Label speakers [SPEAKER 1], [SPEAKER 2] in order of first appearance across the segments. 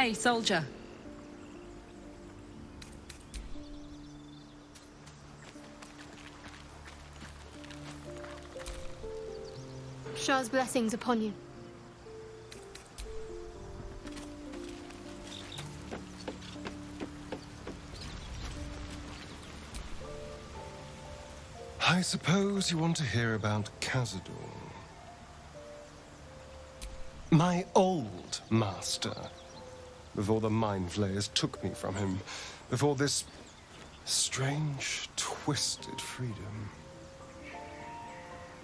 [SPEAKER 1] Hey, soldier.
[SPEAKER 2] Shah's blessings upon you.
[SPEAKER 3] I suppose you want to hear about Cazador. My old master. Before the Mind Flayers took me from him. Before this strange, twisted freedom.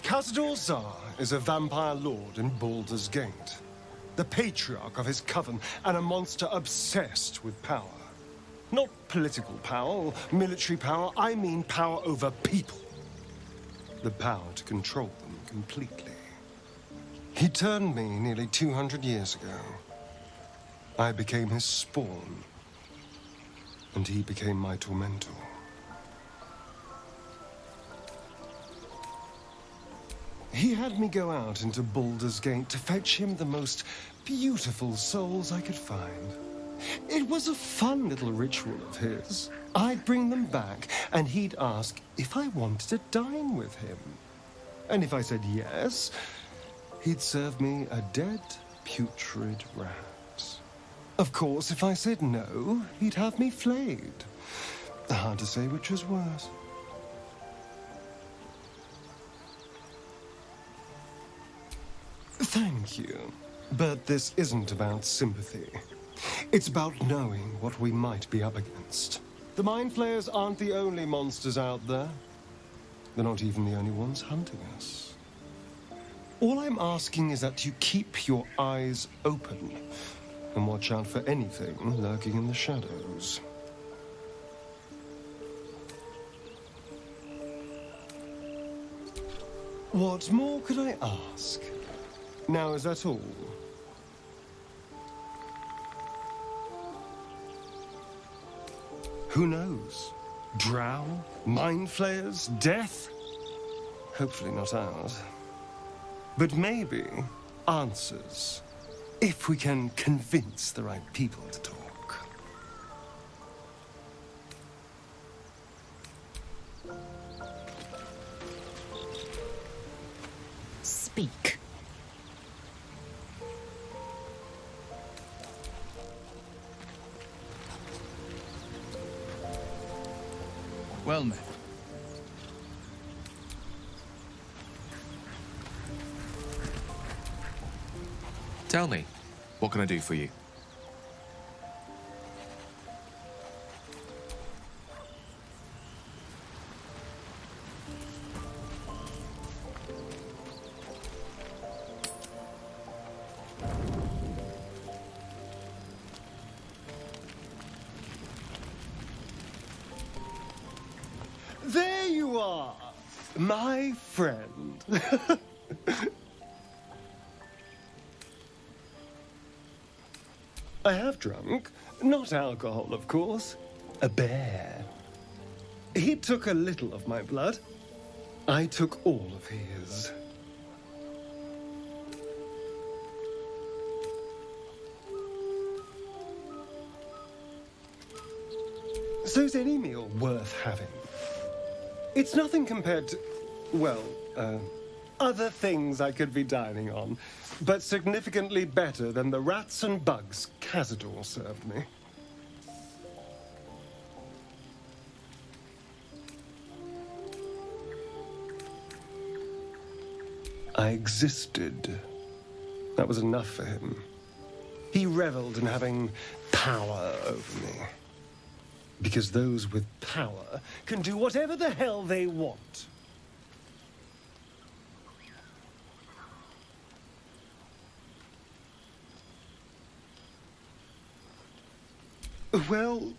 [SPEAKER 3] Cazador Zar is a vampire lord in Baldur's Gate. The patriarch of his coven and a monster obsessed with power. Not political power or military power, I mean power over people. The power to control them completely. He turned me nearly 200 years ago. I became his spawn, and he became my tormentor. He had me go out into Baldur's Gate to fetch him the most beautiful souls I could find. It was a fun little ritual of his. I'd bring them back, and he'd ask if I wanted to dine with him. And if I said yes, he'd serve me a dead, putrid rat. Of course, if I said no, he'd have me flayed. Hard to say which was worse. Thank you. But this isn't about sympathy. It's about knowing what we might be up against. The Mind Flayers aren't the only monsters out there. They're not even the only ones hunting us. All I'm asking is that you keep your eyes open and watch out for anything lurking in the shadows. What more could I ask? Now, is that all? Who knows? Drow? Mind Flayers? Death? Hopefully not ours. But maybe answers. If we can convince the right people to talk.
[SPEAKER 1] Speak.
[SPEAKER 4] Well met.
[SPEAKER 5] Tell me, what can I do for you?
[SPEAKER 3] There you are, my friend. I have drunk. Not alcohol, of course. A bear. He took a little of my blood. I took all of his. So's any meal worth having. It's nothing compared to, well, other things I could be dining on, but significantly better than the rats and bugs Cazador served me. I existed. That was enough for him. He reveled in having power over me. Because those with power can do whatever the hell they want. Well,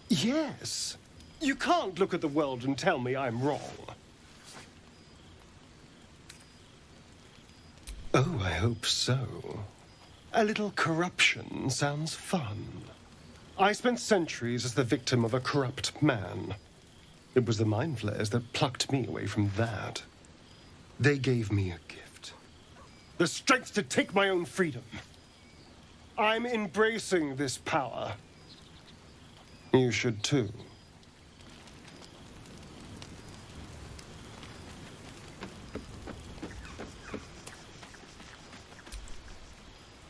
[SPEAKER 3] yes. You can't look at the world and tell me I'm wrong. Oh, I hope so. A little corruption sounds fun. I spent centuries as the victim of a corrupt man. It was the Mind Flayers that plucked me away from that. They gave me a gift. The strength to take my own freedom. I'm embracing this power. You should too.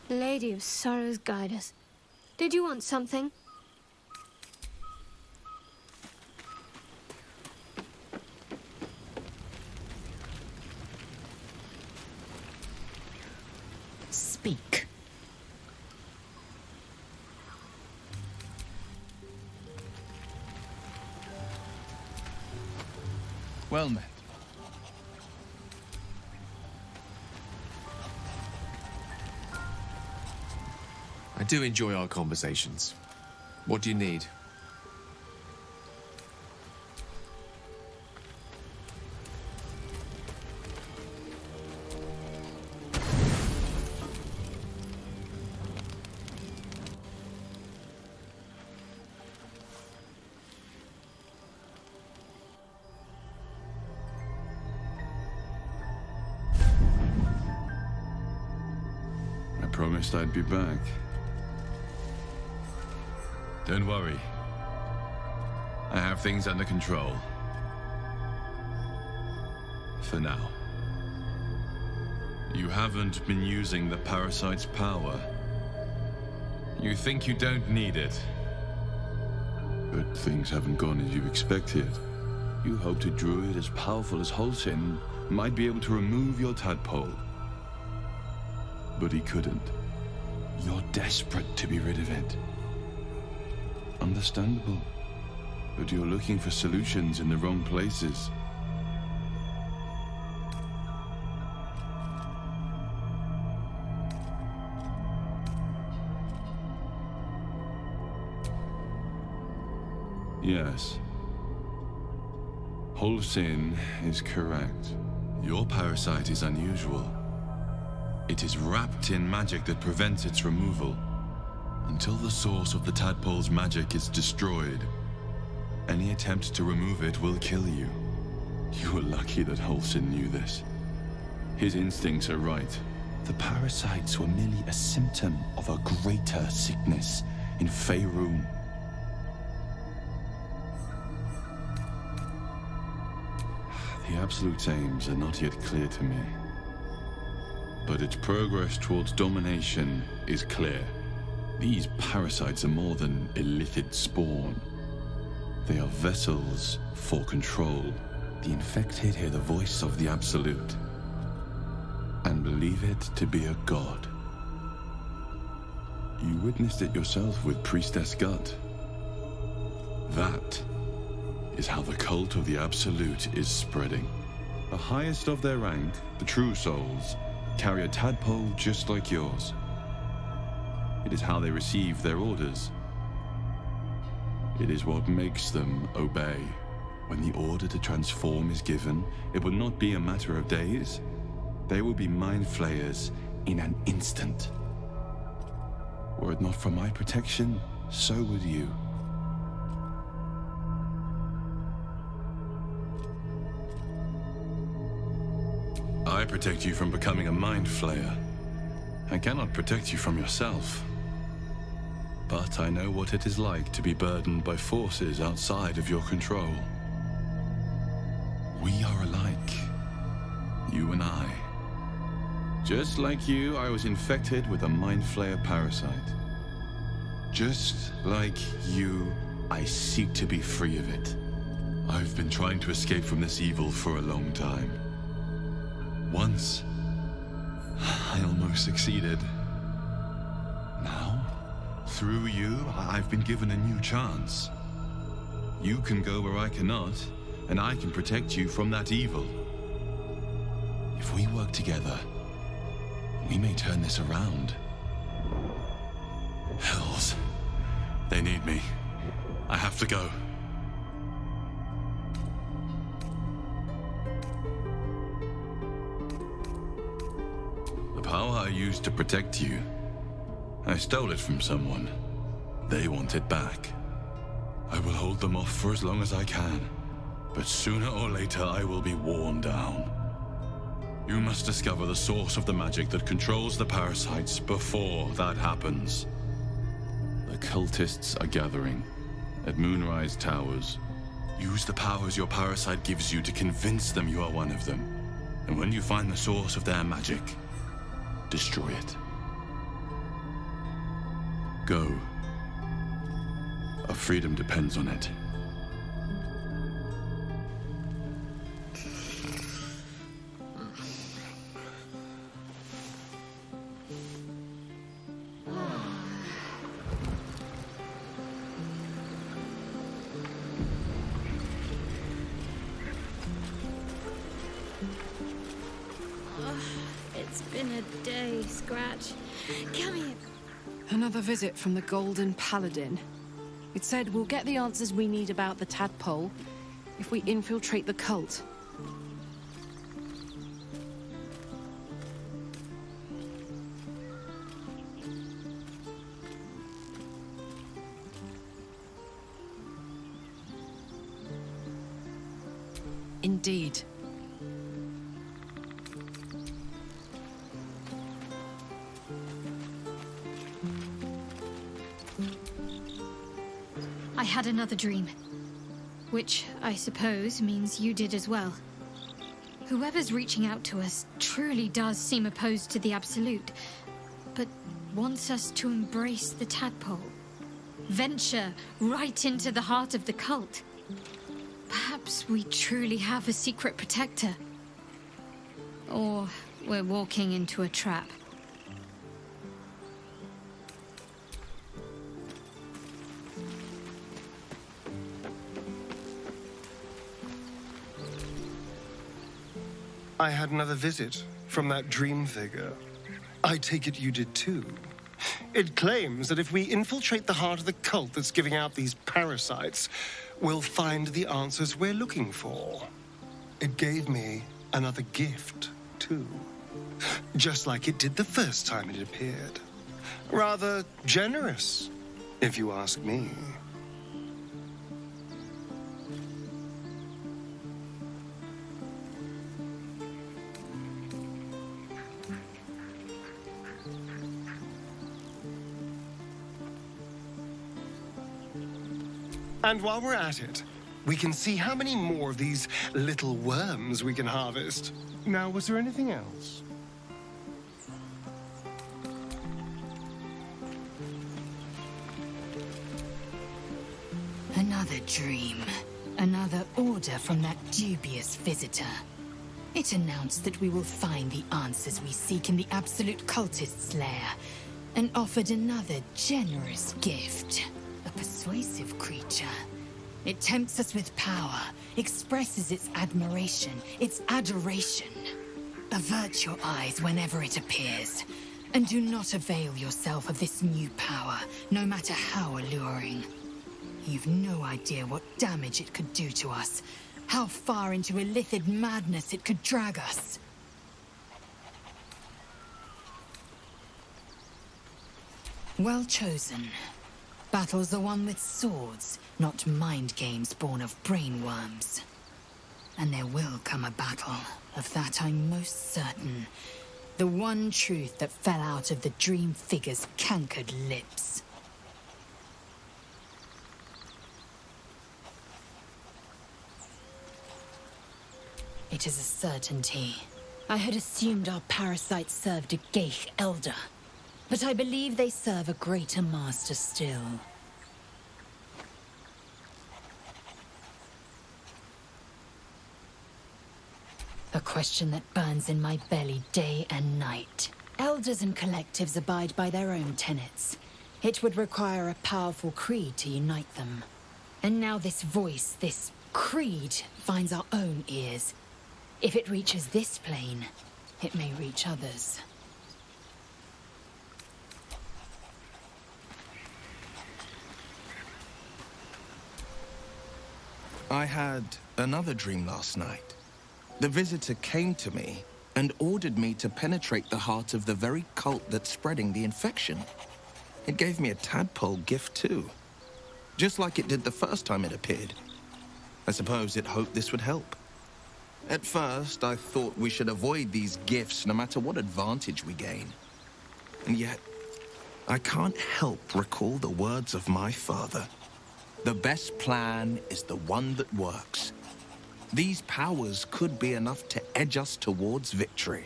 [SPEAKER 2] Lady of Sorrows, guide us. Did you want something?
[SPEAKER 1] Speak.
[SPEAKER 4] Well met.
[SPEAKER 5] I do enjoy our conversations. What do you need?
[SPEAKER 6] I promised I'd be back. Don't worry. I have things under control. For now. You haven't been using the parasite's power. You think you don't need it. But things haven't gone as you expected. You hoped a druid as powerful as Holsin might be able to remove your tadpole. But he couldn't. You're desperate to be rid of it. Understandable. But you're looking for solutions in the wrong places. Yes. Holsin is correct. Your parasite is unusual. It is wrapped in magic that prevents its removal. Until the source of the tadpole's magic is destroyed, any attempt to remove it will kill you. You were lucky that Holsin knew this. His instincts are right. The parasites were merely a symptom of a greater sickness in Faerun. The Absolute's aims are not yet clear to me. But its progress towards domination is clear. These parasites are more than illithid spawn. They are vessels for control. The infected hear the voice of the Absolute and believe it to be a god. You witnessed it yourself with Priestess Gut. That is how the cult of the Absolute is spreading. The highest of their rank, the True Souls, carry a tadpole just like yours. It is how they receive their orders. It is what makes them obey. When the order to transform is given, it will not be a matter of days. They will be mind flayers in an instant. Were it not for my protection, so would you. I protect you from becoming a mind flayer. I cannot protect you from yourself. But I know what it is like to be burdened by forces outside of your control. We are alike, you and I. Just like you, I was infected with a mind flayer parasite. Just like you, I seek to be free of it. I've been trying to escape from this evil for a long time. Once, I almost succeeded. Now, through you, I've been given a new chance. You can go where I cannot, and I can protect you from that evil. If we work together, we may turn this around. Hells. They need me. I have to go. The power I used to protect you, I stole it from someone. They want it back. I will hold them off for as long as I can, but sooner or later I will be worn down. You must discover the source of the magic that controls the parasites before that happens. The cultists are gathering at Moonrise Towers. Use the powers your parasite gives you to convince them you are one of them. And when you find the source of their magic, destroy it. Go. Our freedom depends on it.
[SPEAKER 2] It's been a day, Scratch. Come here.
[SPEAKER 1] Another visit from the Golden Paladin. It said we'll get the answers we need about the tadpole if we infiltrate the cult. Indeed.
[SPEAKER 2] I had another dream. Which, I suppose, means you did as well. Whoever's reaching out to us truly does seem opposed to the Absolute, but wants us to embrace the tadpole. Venture right into the heart of the cult. Perhaps we truly have a secret protector. Or we're walking into a trap.
[SPEAKER 3] I had another visit from that dream figure. I take it you did too. It claims that if we infiltrate the heart of the cult that's giving out these parasites, we'll find the answers we're looking for. It gave me another gift, too. Just like it did the first time it appeared. Rather generous, if you ask me. And while we're at it, we can see how many more of these little worms we can harvest. Now, was there anything else?
[SPEAKER 1] Another dream. Another order from that dubious visitor. It announced that we will find the answers we seek in the Absolute Cultist's lair, and offered another generous gift. A persuasive creature. It tempts us with power, expresses its admiration, its adoration. Avert your eyes whenever it appears, and do not avail yourself of this new power, no matter how alluring. You've no idea what damage it could do to us, how far into illithid madness it could drag us. Well chosen. Battles are won with swords, not mind games born of brainworms. And there will come a battle, of that I'm most certain. The one truth that fell out of the dream figure's cankered lips. It is a certainty. I had assumed our parasites served a Geich elder. But I believe they serve a greater master still. A question that burns in my belly day and night. Elders and collectives abide by their own tenets. It would require a powerful creed to unite them. And now this voice, this creed, finds our own ears. If it reaches this plane, it may reach others.
[SPEAKER 7] I had another dream last night. The visitor came to me and ordered me to penetrate the heart of the very cult that's spreading the infection. It gave me a tadpole gift too, just like it did the first time it appeared. I suppose it hoped this would help. At first, I thought we should avoid these gifts no matter what advantage we gain. And yet, I can't help recall the words of my father. The best plan is the one that works. These powers could be enough to edge us towards victory.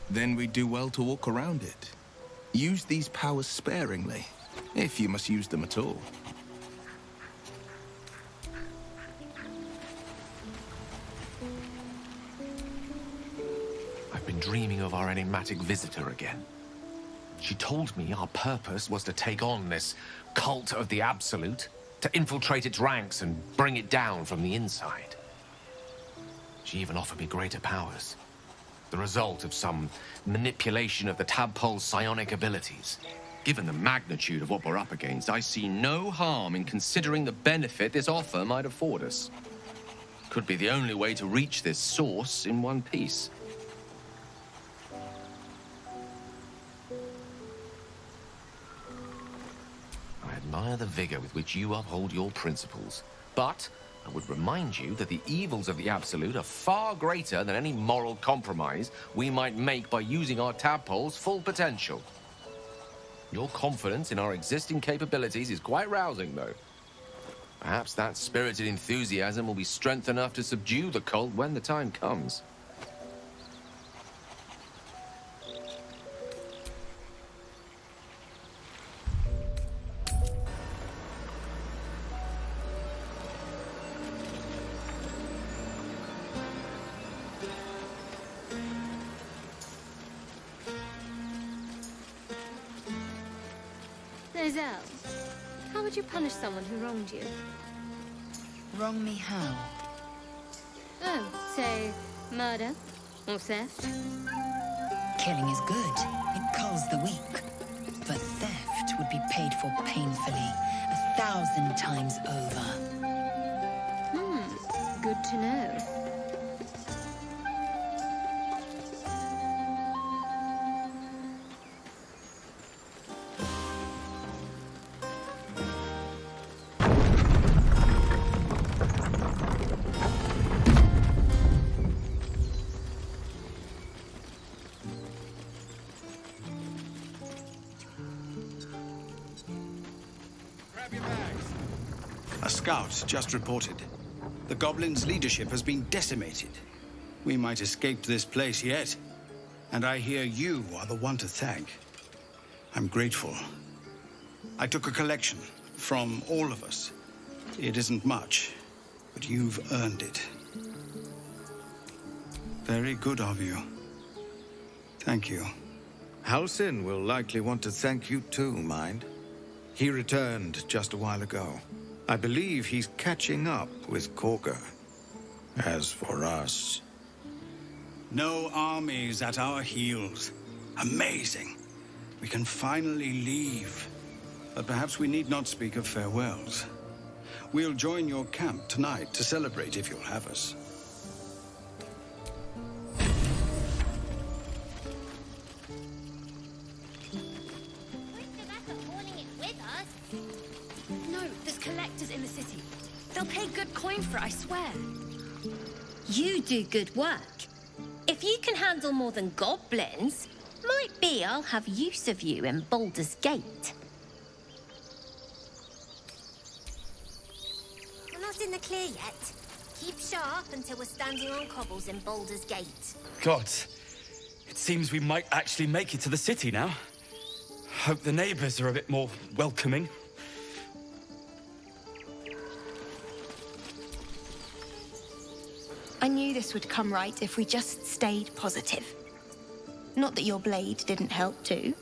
[SPEAKER 7] Then we do well to walk around it. Use these powers sparingly, if you must use them at all.
[SPEAKER 5] I've been dreaming of our enigmatic visitor again. She told me our purpose was to take on this cult of the Absolute, to infiltrate its ranks and bring it down from the inside. She even offered me greater powers, the result of some manipulation of the tadpole's psionic abilities. Given the magnitude of what we're up against, I see no harm in considering the benefit this offer might afford us. Could be the only way to reach this source in one piece. I admire the vigor with which you uphold your principles, but I would remind you that the evils of the Absolute are far greater than any moral compromise we might make by using our tadpole's full potential. Your confidence in our existing capabilities is quite rousing, though. Perhaps that spirited enthusiasm will be strength enough to subdue the cult when the time comes.
[SPEAKER 8] Giselle, how would you punish someone who wronged you?
[SPEAKER 1] Wrong me how?
[SPEAKER 8] Oh, say, murder or theft?
[SPEAKER 1] Killing is good. It culls the weak. But theft would be paid for painfully, 1,000 times over.
[SPEAKER 8] Good to know.
[SPEAKER 4] A scout just reported. The goblins' leadership has been decimated. We might escape this place yet. And I hear you are the one to thank. I'm grateful. I took a collection from all of us. It isn't much, but you've earned it. Very good of you. Thank you.
[SPEAKER 9] Halsin will likely want to thank you too, mind. He returned just a while ago. I believe he's catching up with Korga. As for us...
[SPEAKER 4] No armies at our heels. Amazing. We can finally leave. But perhaps we need not speak of farewells. We'll join your camp tonight to celebrate if you'll have us.
[SPEAKER 10] No, there's collectors in the city. They'll pay good coin for it, I swear.
[SPEAKER 11] You do good work. If you can handle more than goblins, might be I'll have use of you in Baldur's Gate.
[SPEAKER 10] We're not in the clear yet. Keep sharp until we're standing on cobbles in Baldur's Gate.
[SPEAKER 12] Gods, it seems we might actually make it to the city now. Hope the neighbors are a bit more welcoming.
[SPEAKER 13] I knew this would come right if we just stayed positive. Not that your blade didn't help too.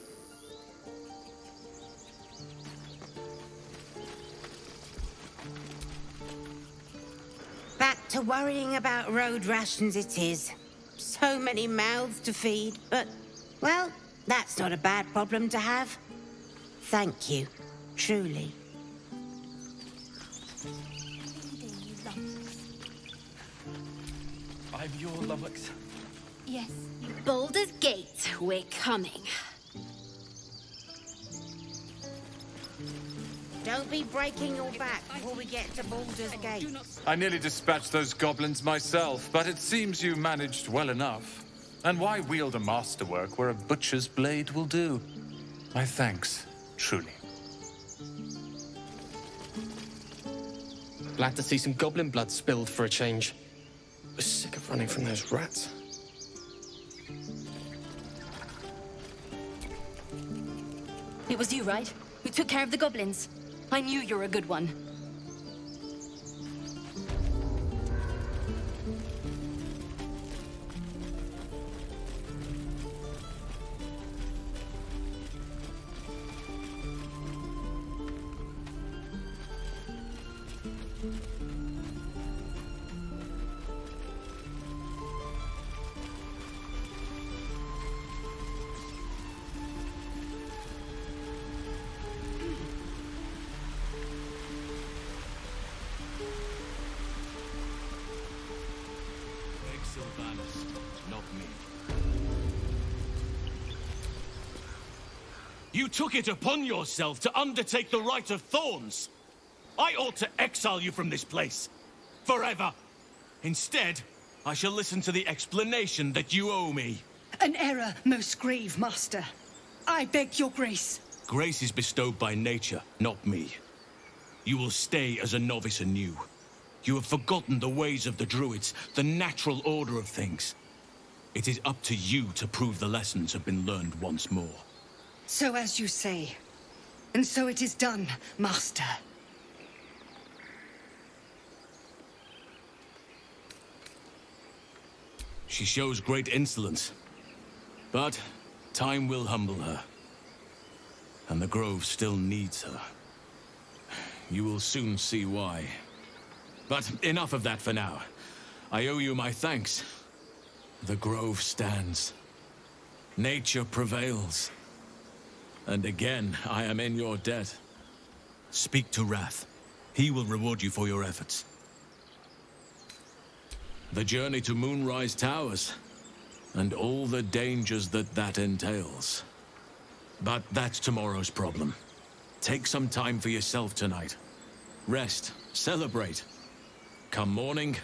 [SPEAKER 14] Back to worrying about road rations it is. So many mouths to feed, but, well, that's not a bad problem to have. Thank you, truly.
[SPEAKER 12] I'm your lummox.
[SPEAKER 11] Yes.
[SPEAKER 10] Baldur's Gate, we're coming.
[SPEAKER 14] Don't be breaking your back before we get to Baldur's Gate.
[SPEAKER 15] I nearly dispatched those goblins myself, but it seems you managed well enough. And why wield a masterwork where a butcher's blade will do? My thanks, truly.
[SPEAKER 16] Glad to see some goblin blood spilled for a change. Was sick of running from those rats.
[SPEAKER 17] It was you, right? Who took care of the goblins? I knew you were a good one.
[SPEAKER 5] Not me.
[SPEAKER 18] You took it upon yourself to undertake the Rite of Thorns. I ought to exile you from this place. Forever. Instead, I shall listen to the explanation that you owe me.
[SPEAKER 19] An error, most grave, master. I beg your grace.
[SPEAKER 18] Grace is bestowed by nature, not me. You will stay as a novice anew. You have forgotten the ways of the druids, the natural order of things. It is up to you to prove the lessons have been learned once more.
[SPEAKER 19] So as you say. And so it is done, master.
[SPEAKER 18] She shows great insolence. But time will humble her. And the Grove still needs her. You will soon see why. But enough of that for now. I owe you my thanks. The Grove stands. Nature prevails. And again, I am in your debt. Speak to Wrath. He will reward you for your efforts. The journey to Moonrise Towers, and all the dangers that entails. But that's tomorrow's problem. Take some time for yourself tonight. Rest, celebrate. Come morning,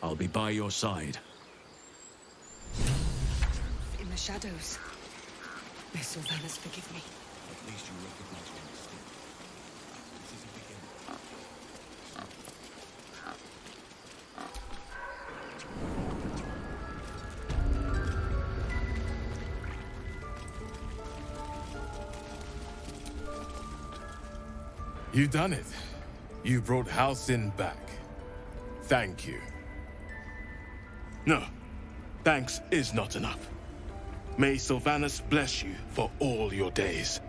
[SPEAKER 18] I'll be by your side.
[SPEAKER 19] In the shadows. May Sylvanas forgive me.
[SPEAKER 18] At least you recognize my mistake. This is a beginning.
[SPEAKER 20] You done it. You brought Halcyon back. Thank you.
[SPEAKER 21] No. Thanks is not enough. May Sylvanas bless you for all your days.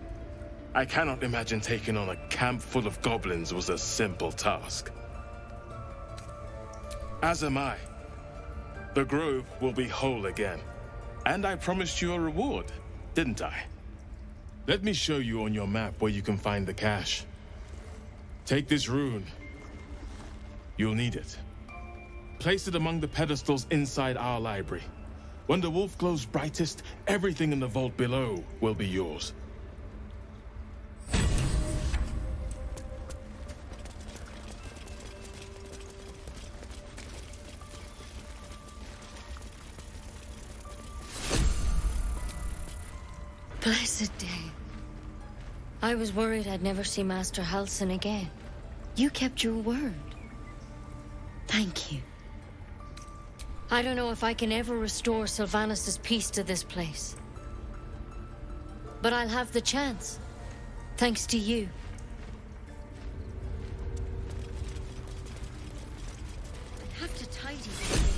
[SPEAKER 21] I cannot imagine taking on a camp full of goblins was a simple task. As am I. The Grove will be whole again. And I promised you a reward, didn't I? Let me show you on your map where you can find the cache. Take this rune. You'll need it. Place it among the pedestals inside our library. When the wolf glows brightest, everything in the vault below will be yours.
[SPEAKER 8] Blessed day. I was worried I'd never see Master Halcyon again. You kept your word. Thank you. I don't know if I can ever restore Sylvanas' peace to this place. But I'll have the chance. Thanks to you.
[SPEAKER 19] I have to tidy this.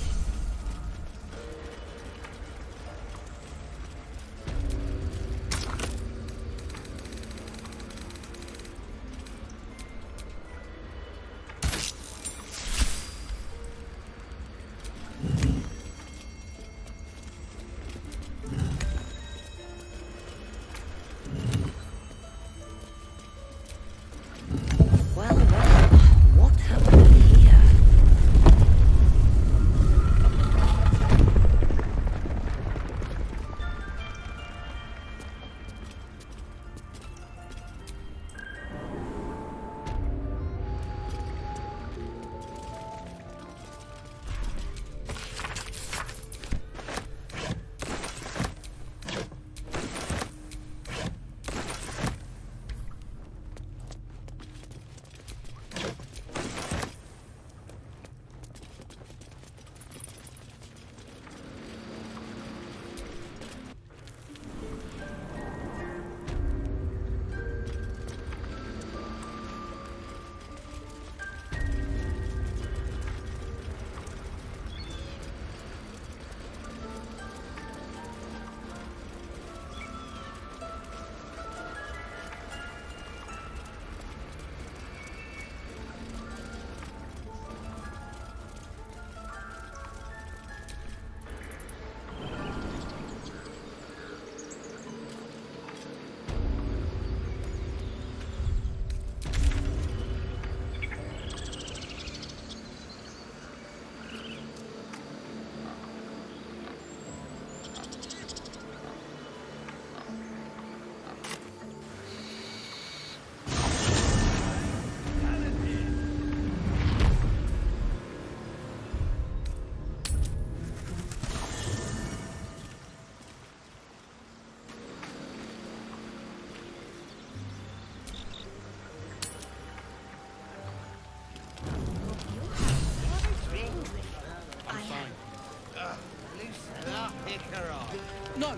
[SPEAKER 16] pick her up. No,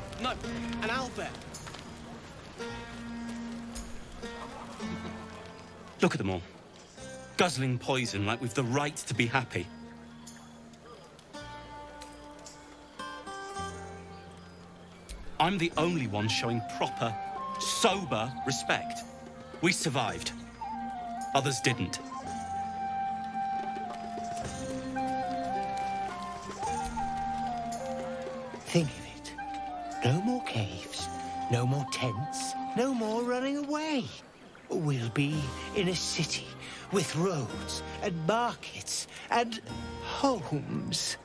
[SPEAKER 16] an owlbear.
[SPEAKER 12] Look at them all. Guzzling poison like we've the right to be happy. I'm the only one showing proper, sober respect. We survived. Others didn't.
[SPEAKER 6] Think of it. No more caves, no more tents, no more running away. We'll be in a city with roads and markets and homes.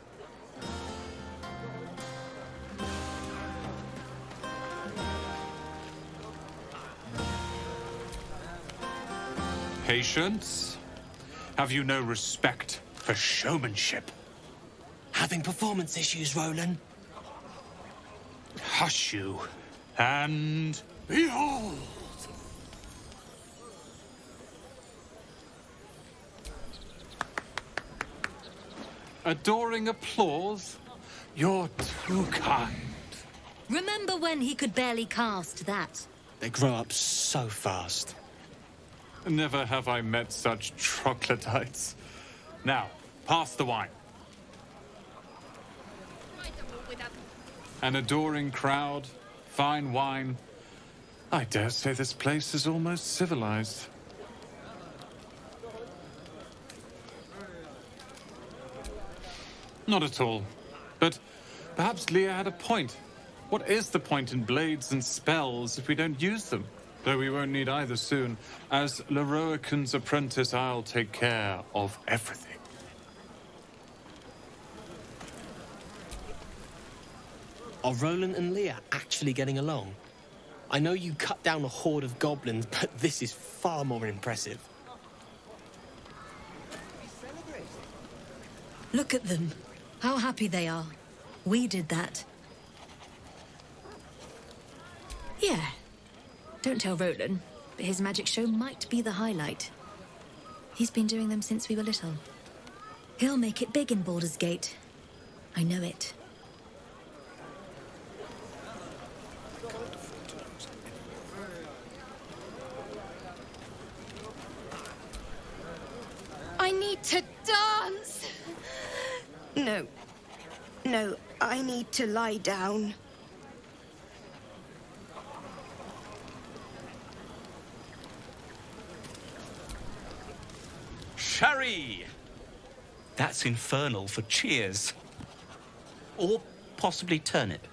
[SPEAKER 15] Patience? Have you no respect for showmanship?
[SPEAKER 16] Having performance issues, Roland.
[SPEAKER 15] Hush you, and behold! Adoring applause? You're too kind.
[SPEAKER 17] Remember when he could barely cast that?
[SPEAKER 16] They grow up so fast.
[SPEAKER 15] Never have I met such troglodytes. Now, pass the wine. An adoring crowd, fine wine. I dare say this place is almost civilized. Not at all. But perhaps Leah had a point. What is the point in blades and spells if we don't use them? Though we won't need either soon. As Leroican's apprentice, I'll take care of everything.
[SPEAKER 16] Are Roland and Leah actually getting along? I know you cut down a horde of goblins, but this is far more impressive.
[SPEAKER 2] Look at them. How happy they are. We did that. Yeah. Don't tell Roland, but his magic show might be the highlight. He's been doing them since we were little. He'll make it big in Baldur's Gate. I know it.
[SPEAKER 13] I need to dance! No, I need to lie down.
[SPEAKER 12] Sherry! That's infernal for cheers. Or possibly turnip.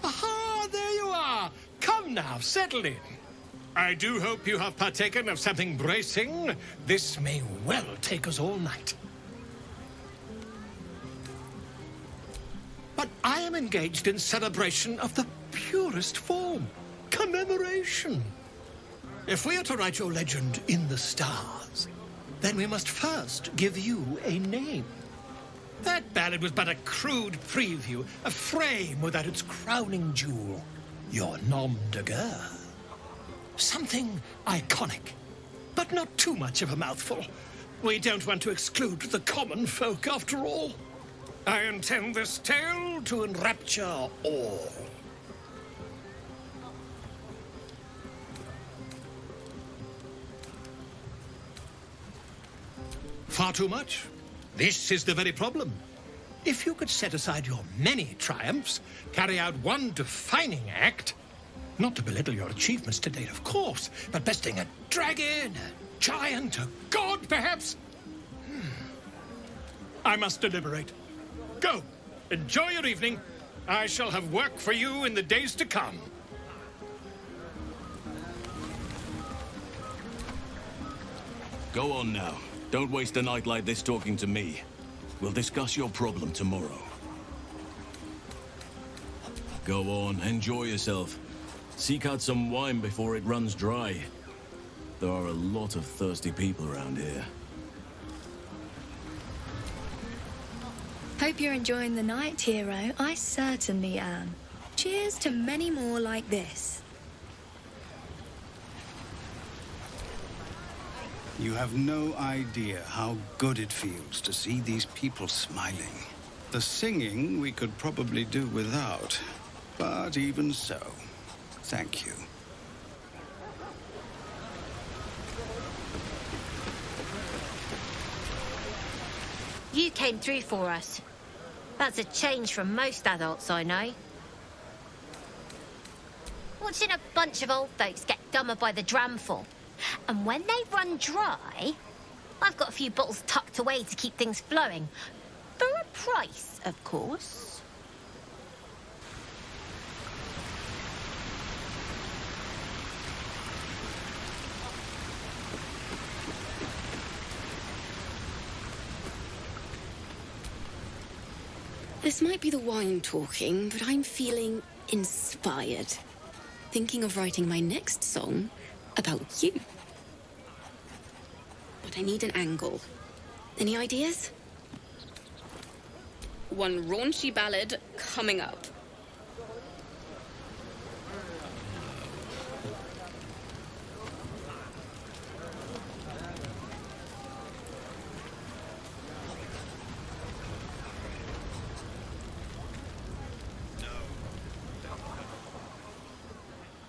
[SPEAKER 22] Aha, there you are. Come now, settle in. I do hope you have partaken of something bracing. This may well take us all night. But I am engaged in celebration of the purest form. Commemoration. If we are to write your legend in the stars, then we must first give you a name. That ballad was but a crude preview, a frame without its crowning jewel, your nom de guerre. Something iconic, but not too much of a mouthful. We don't want to exclude the common folk, after all. I intend this tale to enrapture all. Far too much? This is the very problem. If you could set aside your many triumphs, carry out one defining act, not to belittle your achievements to date, of course, but besting a dragon, a giant, a god, perhaps? I must deliberate. Go. Enjoy your evening. I shall have work for you in the days to come.
[SPEAKER 18] Go on now. Don't waste a night like this talking to me. We'll discuss your problem tomorrow. Go on, enjoy yourself. Seek out some wine before it runs dry. There are a lot of thirsty people around here.
[SPEAKER 2] Hope you're enjoying the night, hero. I certainly am. Cheers to many more like this.
[SPEAKER 4] You have no idea how good it feels to see these people smiling. The singing we could probably do without, but even so, thank you.
[SPEAKER 10] You came through for us. That's a change from most adults I know. Watching a bunch of old folks get dumber by the dramful. And when they run dry, I've got a few bottles tucked away to keep things flowing. For a price, of course.
[SPEAKER 3] This might be the wine talking, but I'm feeling inspired. Thinking of writing my next song about you. But I need an angle. Any ideas? One raunchy ballad coming up.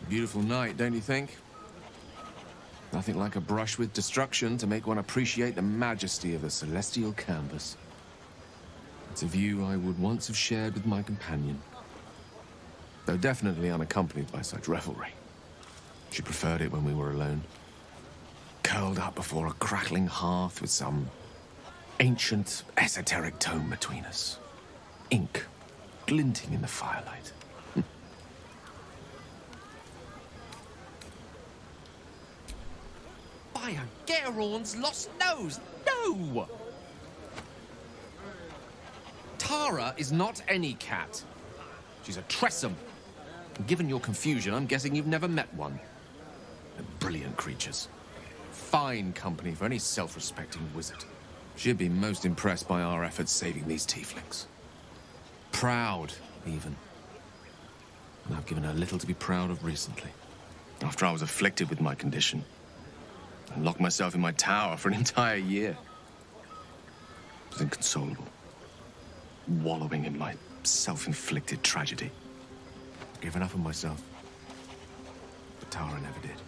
[SPEAKER 5] Beautiful night, don't you think? Nothing like a brush with destruction to make one appreciate the majesty of the celestial canvas. It's a view I would once have shared with my companion, though definitely unaccompanied by such revelry. She preferred it when we were alone, curled up before a crackling hearth with some ancient, esoteric tome between us. Ink glinting in the firelight. By Geraorn's lost nose! No! Tara is not any cat. She's a Tressum. And given your confusion, I'm guessing you've never met one. They're brilliant creatures. Fine company for any self-respecting wizard. She'd be most impressed by our efforts saving these tieflings. Proud, even. And I've given her little to be proud of recently. After I was afflicted with my condition. And locked myself in my tower for an entire year. I was inconsolable. Wallowing in my self-inflicted tragedy. Given up on myself. But Tara never did.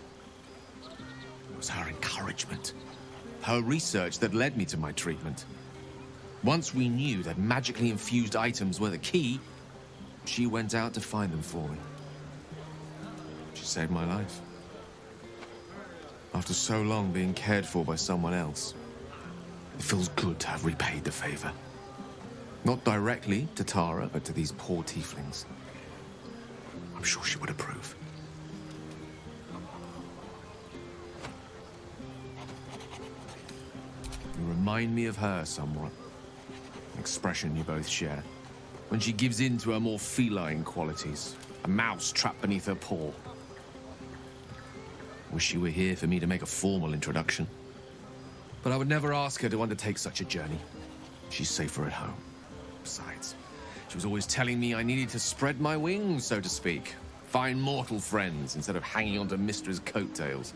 [SPEAKER 5] It was her encouragement. Her research that led me to my treatment. Once we knew that magically infused items were the key, she went out to find them for me. She saved my life. After so long being cared for by someone else, it feels good to have repaid the favor. Not directly to Tara, but to these poor tieflings. I'm sure she would approve. You remind me of her somewhat. An expression you both share. When she gives in to her more feline qualities. A mouse trapped beneath her paw. Wish she were here for me to make a formal introduction. But I would never ask her to undertake such a journey. She's safer at home. Besides, she was always telling me I needed to spread my wings, so to speak. Find mortal friends instead of hanging onto Mistra's coattails.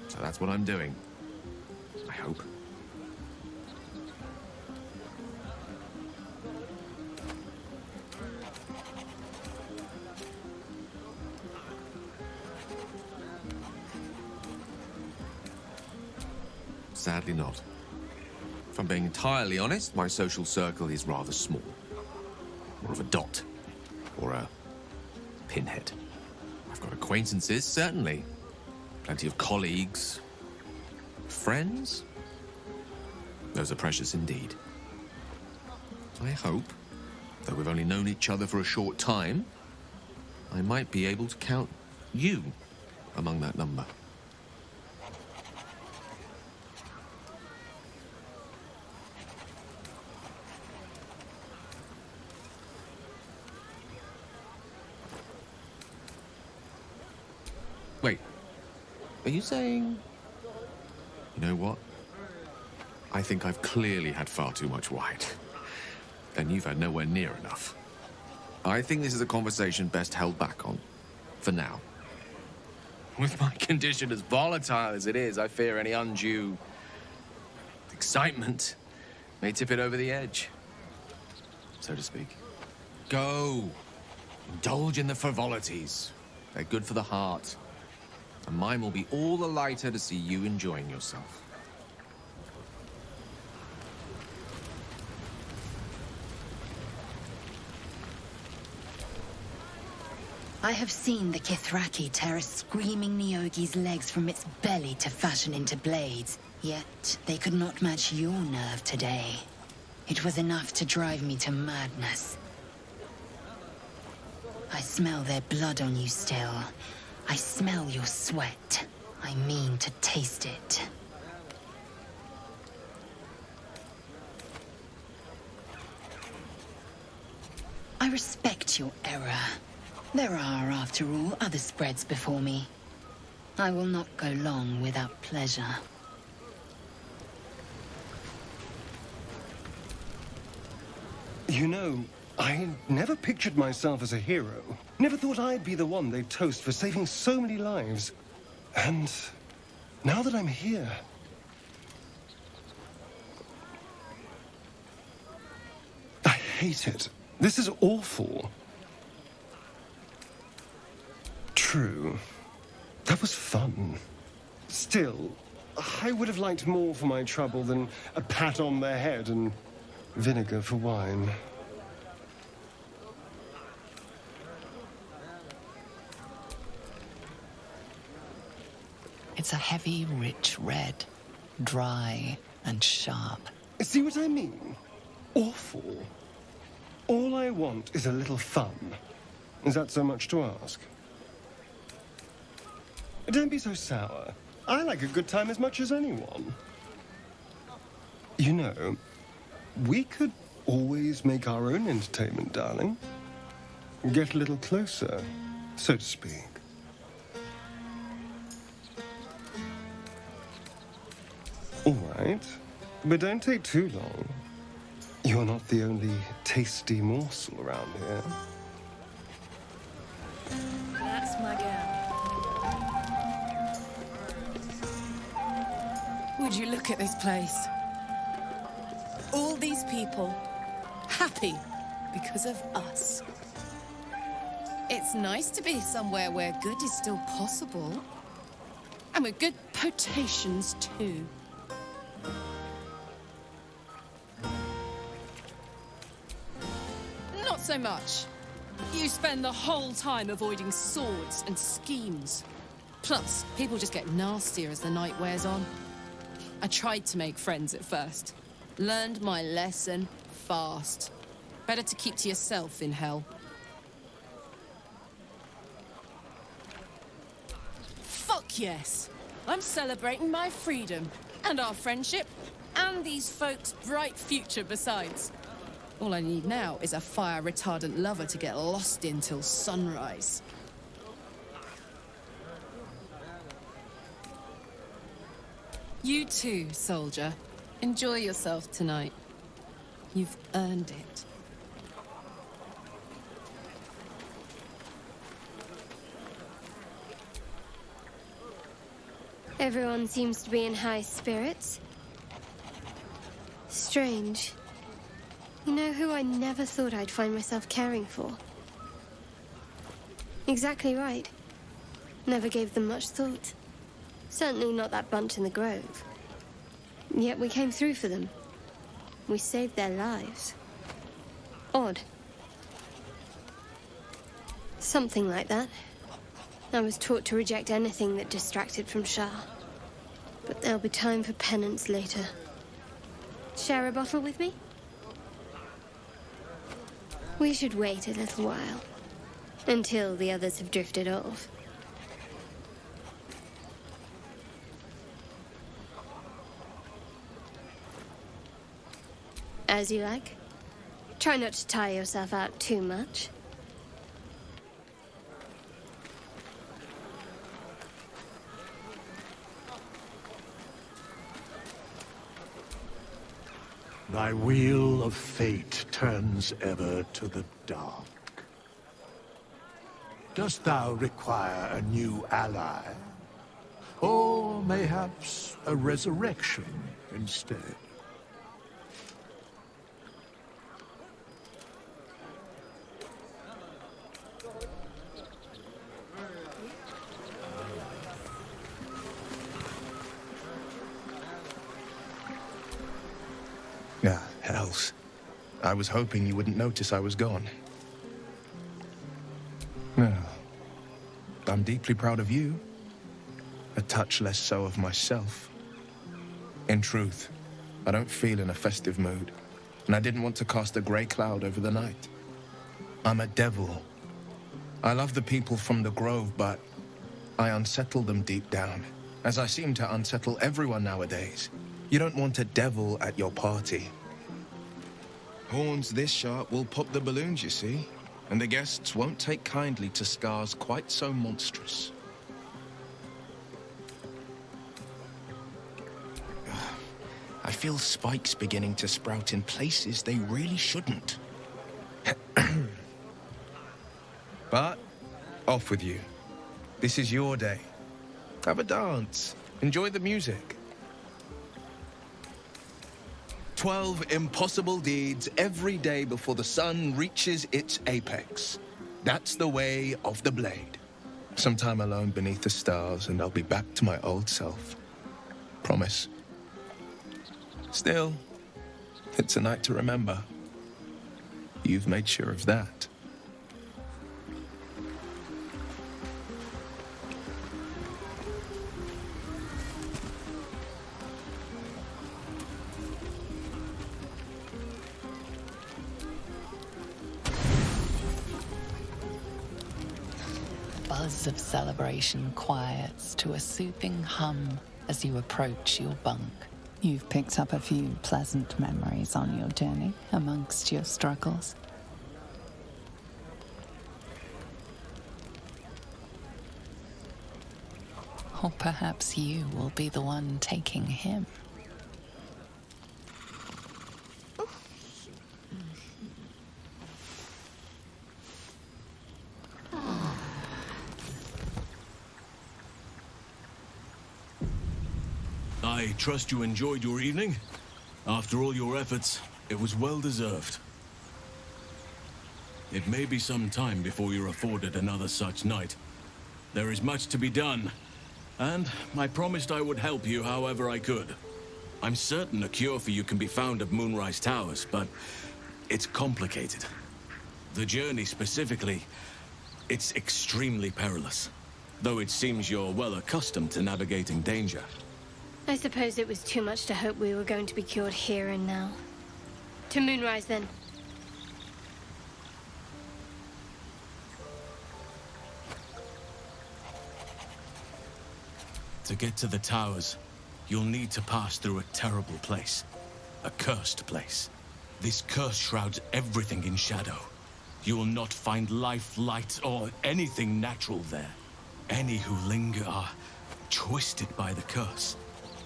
[SPEAKER 5] So that's what I'm doing. I hope. Sadly not. If I'm being entirely honest, my social circle is rather small. More of a dot. Or a pinhead. I've got acquaintances, certainly. Plenty of colleagues. Friends? Those are precious indeed. I hope, though we've only known each other for a short time, I might be able to count you among that number. Wait, are you saying... You know what? I think I've clearly had far too much wine. And you've had nowhere near enough. I think this is a conversation best held back on. For now. With my condition as volatile as it is, I fear any undue excitement may tip it over the edge, so to speak. Go. Indulge in the frivolities. They're good for the heart. And mine will be all the lighter to see you enjoying yourself.
[SPEAKER 1] I have seen the Kithraki tear a screaming Neogi's legs from its belly to fashion into blades. Yet they could not match your nerve today. It was enough to drive me to madness. I smell their blood on you still. I smell your sweat. I mean to taste it. I respect your error. There are, after all, other spreads before me. I will not go long without pleasure.
[SPEAKER 7] You know, I never pictured myself as a hero. Never thought I'd be the one they'd toast for saving so many lives. And now that I'm here... I hate it. This is awful. True. That was fun. Still, I would have liked more for my trouble than a pat on the head and vinegar for wine.
[SPEAKER 23] It's a heavy, rich red. Dry and sharp.
[SPEAKER 7] See what I mean? Awful. All I want is a little fun. Is that so much to ask? Don't be so sour. I like a good time as much as anyone. You know, we could always make our own entertainment, darling. Get a little closer, so to speak. All right, but don't take too long. You're not the only tasty morsel around here.
[SPEAKER 17] That's my girl.
[SPEAKER 24] Would you look at this place? All these people, happy because of us. It's nice to be somewhere where good is still possible. And with good potations, too. Not so much. You spend the whole time avoiding swords and schemes. Plus, people just get nastier as the night wears on. I tried to make friends at first. Learned my lesson fast. Better to keep to yourself in hell. Fuck yes! I'm celebrating my freedom, and our friendship, and these folks' bright future besides. All I need now is a fire-retardant lover to get lost in till sunrise. You too, soldier. Enjoy yourself tonight. You've earned it.
[SPEAKER 8] Everyone seems to be in high spirits. Strange. You know who I never thought I'd find myself caring for? Exactly right. Never gave them much thought. Certainly not that bunch in the grove. Yet we came through for them. We saved their lives. Odd. Something like that. I was taught to reject anything that distracted from Shah. But there'll be time for penance later. Share a bottle with me? We should wait a little while. Until the others have drifted off. As you like. Try not to tire yourself out too much.
[SPEAKER 22] Thy wheel of fate turns ever to the dark. Dost thou require a new ally?
[SPEAKER 9] Or mayhaps a resurrection instead.
[SPEAKER 11] Ah, hells. I was hoping you wouldn't notice I was gone. Well, I'm deeply proud of you. A touch less so of myself. In truth, I don't feel in a festive mood, and I didn't want to cast a grey cloud over the night. I'm a devil. I love the people from the Grove, but I unsettle them deep down, as I seem to unsettle everyone nowadays. You don't want a devil at your party. Horns this sharp will pop the balloons, you see, and the guests won't take kindly to scars quite so monstrous. I feel spikes beginning to sprout in places they really shouldn't. But, off with you. This is your day. Have a dance. Enjoy the music. 12 impossible deeds every day before the sun reaches its apex. That's the way of the blade. Some time alone beneath the stars, and I'll be back to my old self. Promise. Still, it's a night to remember. You've made sure of that.
[SPEAKER 23] Buzz of celebration quiets to a soothing hum as you approach your bunk. You've picked up a few pleasant memories on your journey amongst your struggles. Or perhaps you will be the one taking him.
[SPEAKER 18] I trust you enjoyed your evening. After all your efforts, it was well deserved. It may be some time before you're afforded another such night. There is much to be done, and I promised I would help you however I could. I'm certain a cure for you can be found at Moonrise Towers, but it's complicated. The journey specifically, it's extremely perilous, though it seems you're well accustomed to navigating danger.
[SPEAKER 2] I suppose it was too much to hope we were going to be cured here and now. To Moonrise, then.
[SPEAKER 18] To get to the towers, you'll need to pass through a terrible place. A cursed place. This curse shrouds everything in shadow. You will not find life, light, or anything natural there. Any who linger are twisted by the curse.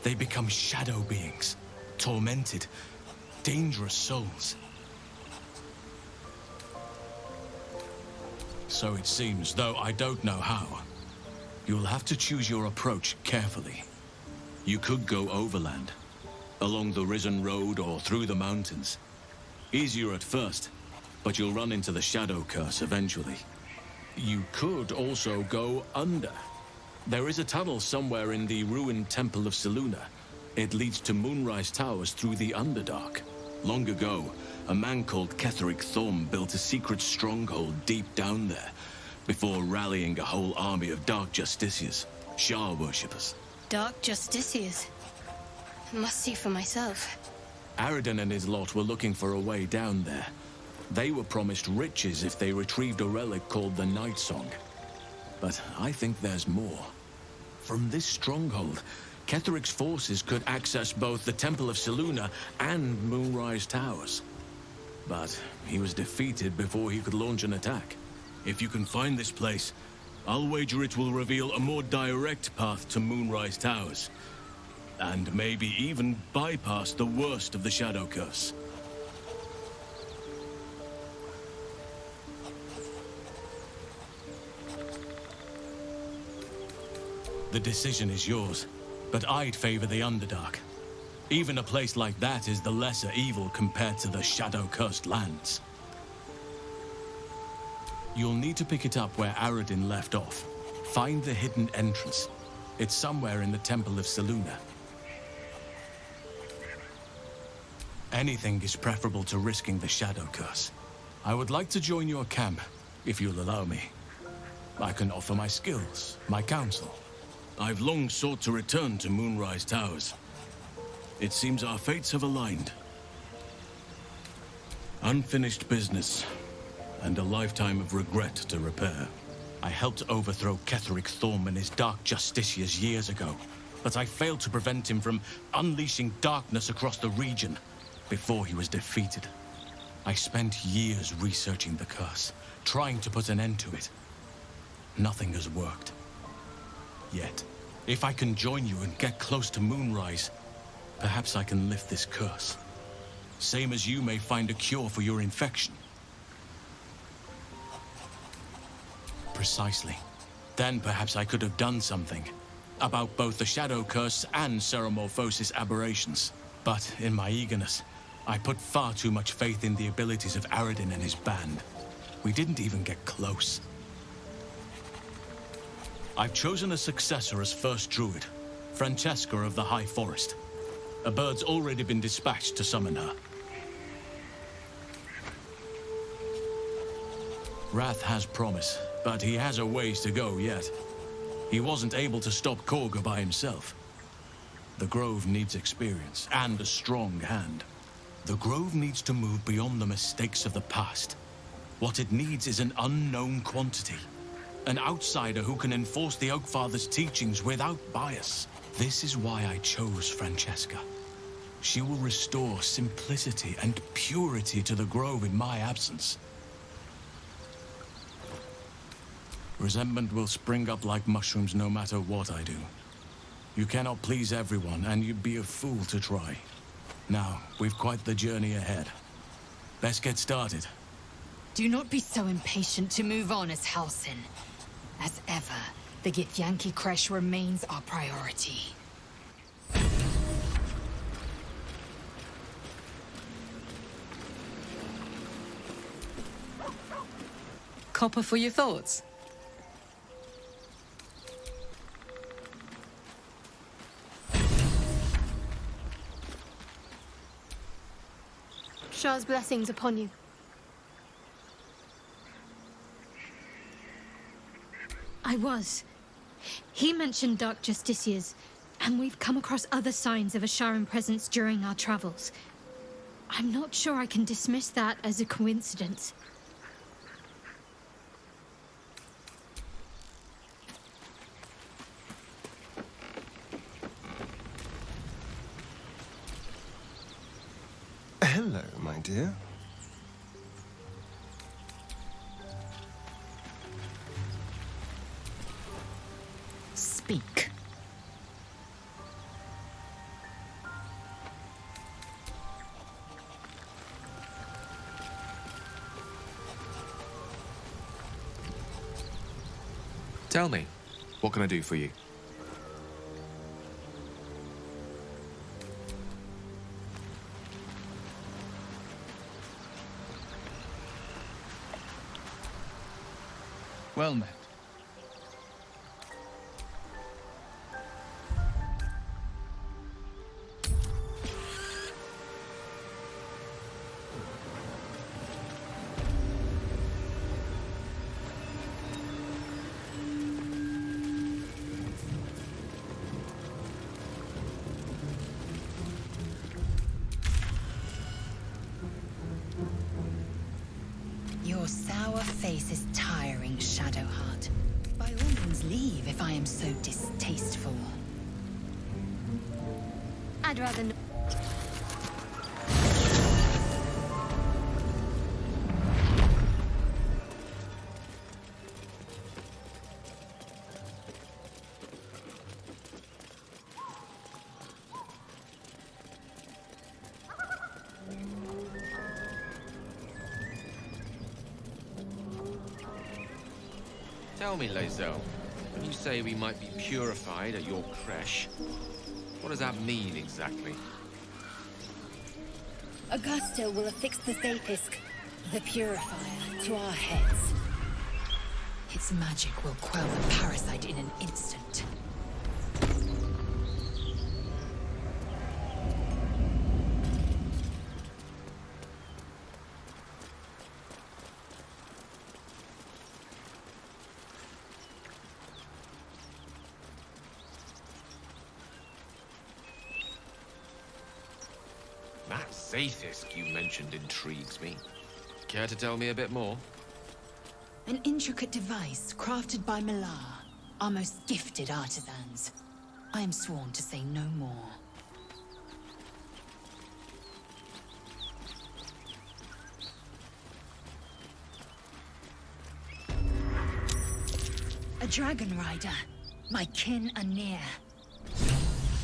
[SPEAKER 18] They become shadow beings, tormented, dangerous souls. So it seems, though I don't know how. You'll have to choose your approach carefully. You could go overland, along the Risen Road or through the mountains. Easier at first, but you'll run into the shadow curse eventually. You could also go under. There is a tunnel somewhere in the ruined Temple of Selûne. It leads to Moonrise Towers through the Underdark. Long ago, a man called Ketheric Thorm built a secret stronghold deep down there, before rallying a whole army of Dark Justiciars, Shah worshippers.
[SPEAKER 2] Dark Justiciars. Must see for myself.
[SPEAKER 18] Aradin and his lot were looking for a way down there. They were promised riches if they retrieved a relic called the Night Song. But I think there's more. From this stronghold, Ketheric's forces could access both the Temple of Selûne and Moonrise Towers. But he was defeated before he could launch an attack. If you can find this place, I'll wager it will reveal a more direct path to Moonrise Towers. And maybe even bypass the worst of the Shadow Curse. The decision is yours, but I'd favor the Underdark. Even a place like that is the lesser evil compared to the shadow-cursed lands. You'll need to pick it up where Aradin left off. Find the hidden entrance. It's somewhere in the Temple of Selûne. Anything is preferable to risking the Shadow Curse. I would like to join your camp, if you'll allow me. I can offer my skills, my counsel. I've long sought to return to Moonrise Towers. It seems our fates have aligned. Unfinished business, and a lifetime of regret to repair. I helped overthrow Ketheric Thorm and his Dark Justiciars years ago, but I failed to prevent him from unleashing darkness across the region before he was defeated. I spent years researching the curse, trying to put an end to it. Nothing has worked. Yet, if I can join you and get close to Moonrise, perhaps I can lift this curse. Same as you may find a cure for your infection. Precisely. Then perhaps I could have done something about both the Shadow Curse and Ceremorphosis aberrations. But in my eagerness, I put far too much faith in the abilities of Aradin and his band. We didn't even get close. I've chosen a successor as first druid, Francesca of the High Forest. A bird's already been dispatched to summon her. Wrath has promise, but he has a ways to go yet. He wasn't able to stop Korga by himself. The Grove needs experience and a strong hand. The Grove needs to move beyond the mistakes of the past. What it needs is an unknown quantity. An outsider who can enforce the Oakfather's teachings without bias. This is why I chose Francesca. She will restore simplicity and purity to the Grove in my absence. Resentment will spring up like mushrooms no matter what I do. You cannot please everyone, and you'd be a fool to try. Now, we've quite the journey ahead. Best get started.
[SPEAKER 2] Do not be so impatient to move on as Halsin. As ever, the Githyanki Kresh remains our priority.
[SPEAKER 24] Copper for your thoughts?
[SPEAKER 14] Shah's blessings upon you.
[SPEAKER 2] I was. He mentioned Dark Justiciars, and we've come across other signs of a Sharan presence during our travels. I'm not sure I can dismiss that as a coincidence.
[SPEAKER 7] Hello, my dear.
[SPEAKER 1] Speak.
[SPEAKER 5] Tell me, what can I do for you?
[SPEAKER 19] Well met.
[SPEAKER 1] Your sour face is tiring, Shadowheart. By all means leave if I am so distasteful.
[SPEAKER 14] I'd rather not.
[SPEAKER 5] Tell me, Lae'zel, When you say we might be purified at your creche, what does that mean exactly?
[SPEAKER 1] Augusta will affix the Zafisk, the Purifier, to our heads. Its magic will quell the parasite in an instant.
[SPEAKER 5] That Zafisk you mentioned intrigues me. Care to tell me a bit more?
[SPEAKER 1] An intricate device crafted by Malar, our most gifted artisans. I am sworn to say no more. A dragon rider. My kin are near.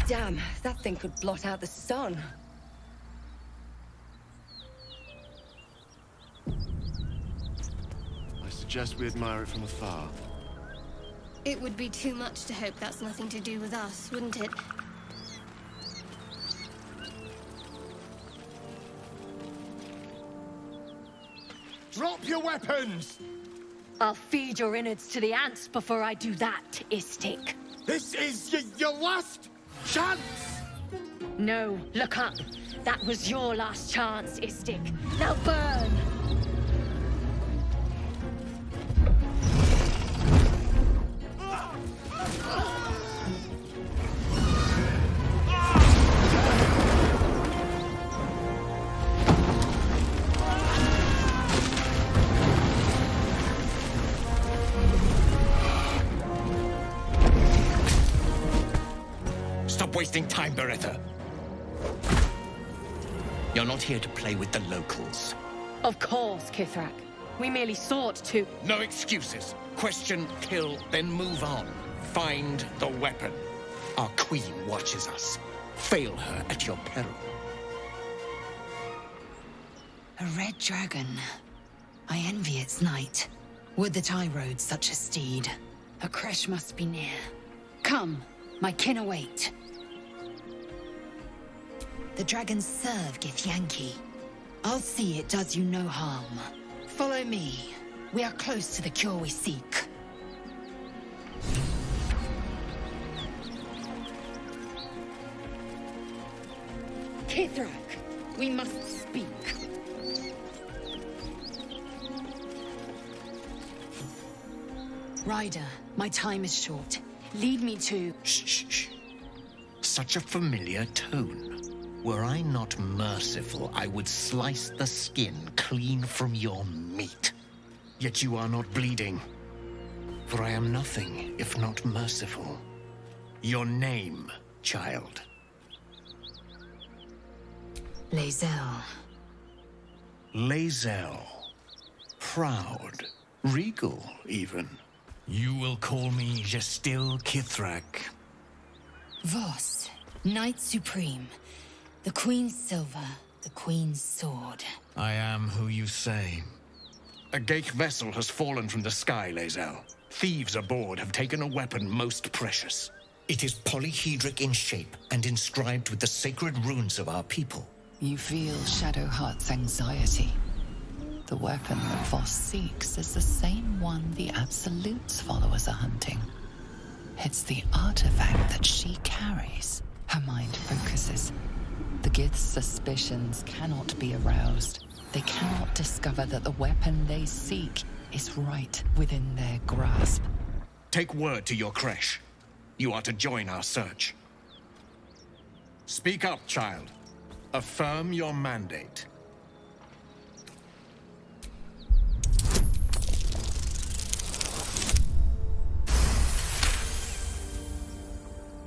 [SPEAKER 6] Damn, that thing could blot out the sun.
[SPEAKER 19] I suggest we admire it from afar.
[SPEAKER 14] It would be too much to hope that's nothing to do with us, wouldn't it?
[SPEAKER 20] Drop your weapons!
[SPEAKER 6] I'll feed your innards to the ants before I do that, Istik.
[SPEAKER 20] This is your last chance!
[SPEAKER 6] No, look up. That was your last chance, Istik. Now burn!
[SPEAKER 22] Stop wasting time, Beretta. You're not here to play with the locals.
[SPEAKER 6] Of course, Kithrak. We merely sought to...
[SPEAKER 22] No excuses. Question, kill, then move on. Find the weapon. Our queen watches us. Fail her at your peril.
[SPEAKER 1] A red dragon. I envy its knight. Would that I rode such a steed. A creche must be near. Come, my kin await. The dragons serve Githyanki. I'll see it does you no harm. Follow me. We are close to the cure we seek. Kithrak, we must speak. Ryder, my time is short. Lead me to...
[SPEAKER 22] Shh. Such a familiar tone. Were I not merciful, I would slice the skin clean from your meat. Yet you are not bleeding. For I am nothing if not merciful. Your name, child.
[SPEAKER 1] Lae'zel.
[SPEAKER 22] Lae'zel. Proud. Regal, even. You will call me Gestil Kithrak.
[SPEAKER 1] Voss, Knight Supreme. The Queen's silver, the Queen's sword.
[SPEAKER 22] I am who you say. A Geich vessel has fallen from the sky, Lae'zel. Thieves aboard have taken a weapon most precious. It is polyhedric in shape and inscribed with the sacred runes of our people.
[SPEAKER 23] You feel Shadowheart's anxiety. The weapon that Voss seeks is the same one the Absolute's followers are hunting. It's the artifact that she carries. Her mind focuses. The Gith's suspicions cannot be aroused. They cannot discover that the weapon they seek is right within their grasp.
[SPEAKER 22] Take word to your creche. You are to join our search. Speak up, child. Affirm your mandate.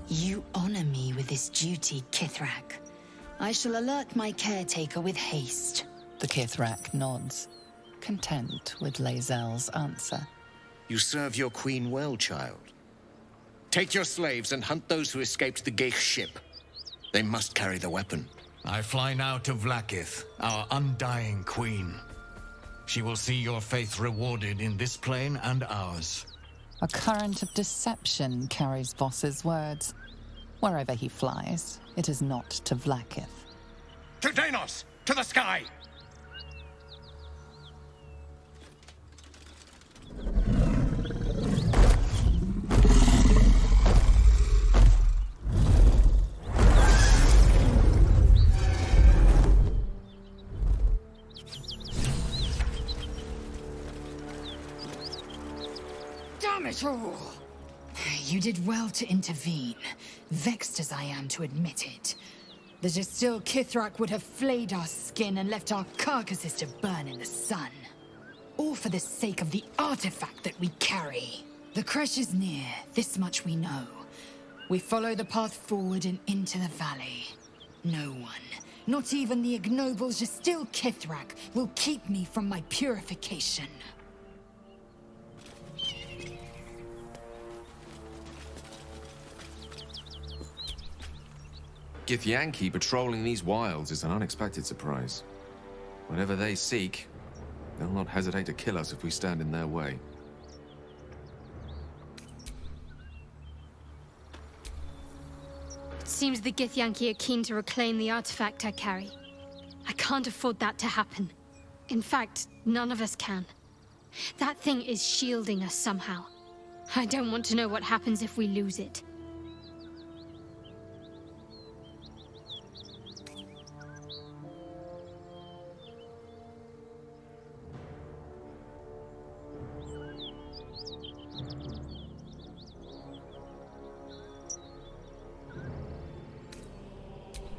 [SPEAKER 1] You honor me with this duty, Kithrak. I shall alert my caretaker with haste.
[SPEAKER 23] The Kithrak nods, content with Lae'zel's answer.
[SPEAKER 22] You serve your queen well, child. Take your slaves and hunt those who escaped the Geich ship. They must carry the weapon.
[SPEAKER 21] I fly now to Vlaakith, our undying queen. She will see your faith rewarded in this plane and ours.
[SPEAKER 23] A current of deception carries Voss's words. Wherever he flies, it is not to Vlaakith.
[SPEAKER 21] To Danos! To the sky!
[SPEAKER 1] Damn it all! You did well to intervene, vexed as I am to admit it. The distilled Kithrak would have flayed our skin and left our carcasses to burn in the sun. All for the sake of the artifact that we carry. The crash is near, this much we know. We follow the path forward and into the valley. No one, not even the ignoble distilled Kithrak, will keep me from my purification.
[SPEAKER 5] Githyanki patrolling these wilds is an unexpected surprise. Whatever they seek, they'll not hesitate to kill us if we stand in their way.
[SPEAKER 2] It seems the Githyanki are keen to reclaim the artifact I carry. I can't afford that to happen. In fact, none of us can. That thing is shielding us somehow. I don't want to know what happens if we lose it.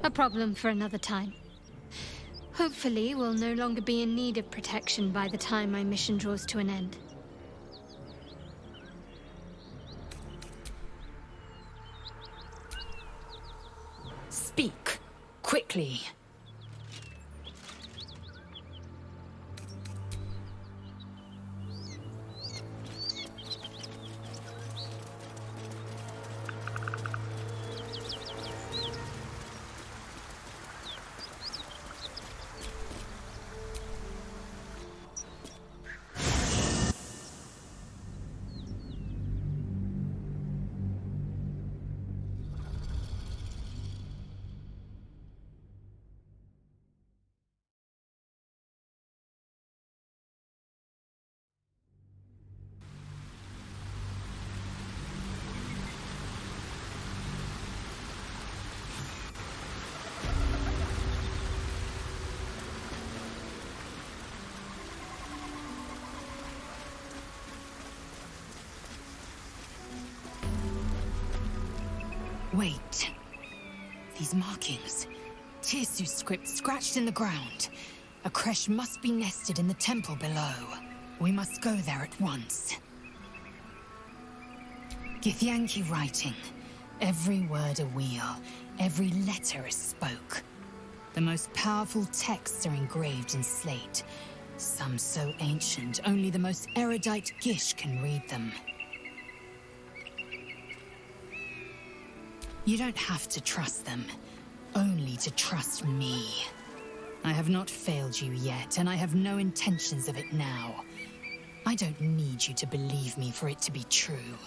[SPEAKER 2] A problem for another time. Hopefully, we'll no longer be in need of protection by the time my mission draws to an end.
[SPEAKER 1] Speak, quickly. Wait. These markings. Tirsu script scratched in the ground. A creche must be nested in the temple below. We must go there at once. Githyanki writing. Every word a wheel. Every letter a spoke. The most powerful texts are engraved in slate. Some so ancient, only the most erudite Gish can read them. You don't have to trust them, only to trust me. I have not failed you yet, and I have no intentions of it now. I don't need you to believe me for it to be true.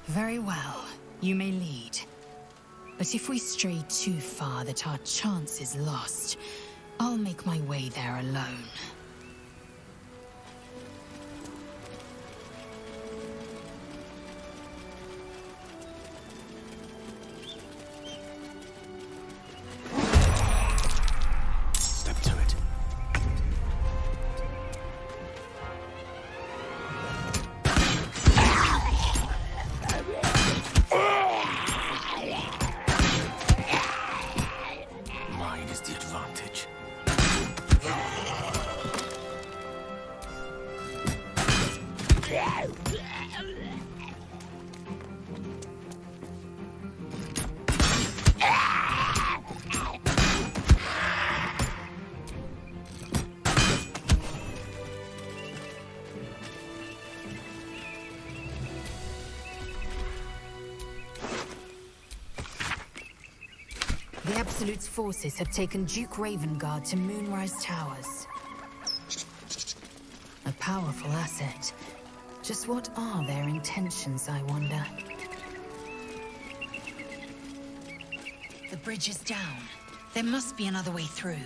[SPEAKER 1] Very well, you may lead. But if we stray too far that our chance is lost, I'll make my way there alone. The Absolute's forces have taken Duke Ravengard to Moonrise Towers. A powerful asset. Just what are their intentions, I wonder? The bridge is down. There must be another way through.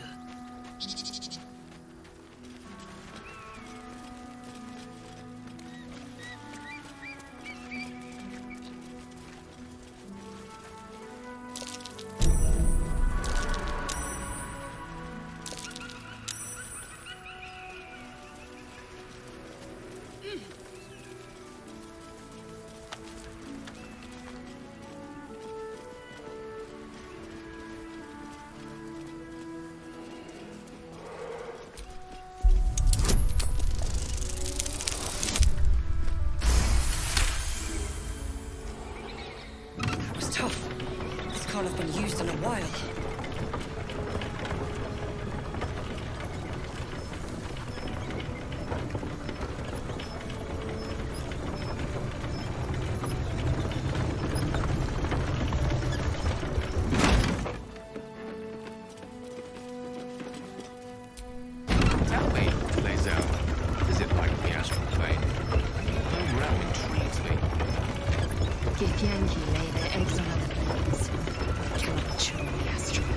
[SPEAKER 12] Can't have been used in a while.
[SPEAKER 5] Tell me, Lae'zel, is it like the astral plane? The realm intrigues me.
[SPEAKER 1] Githyanki lay their eggs on other planes. Cannot chew the astral.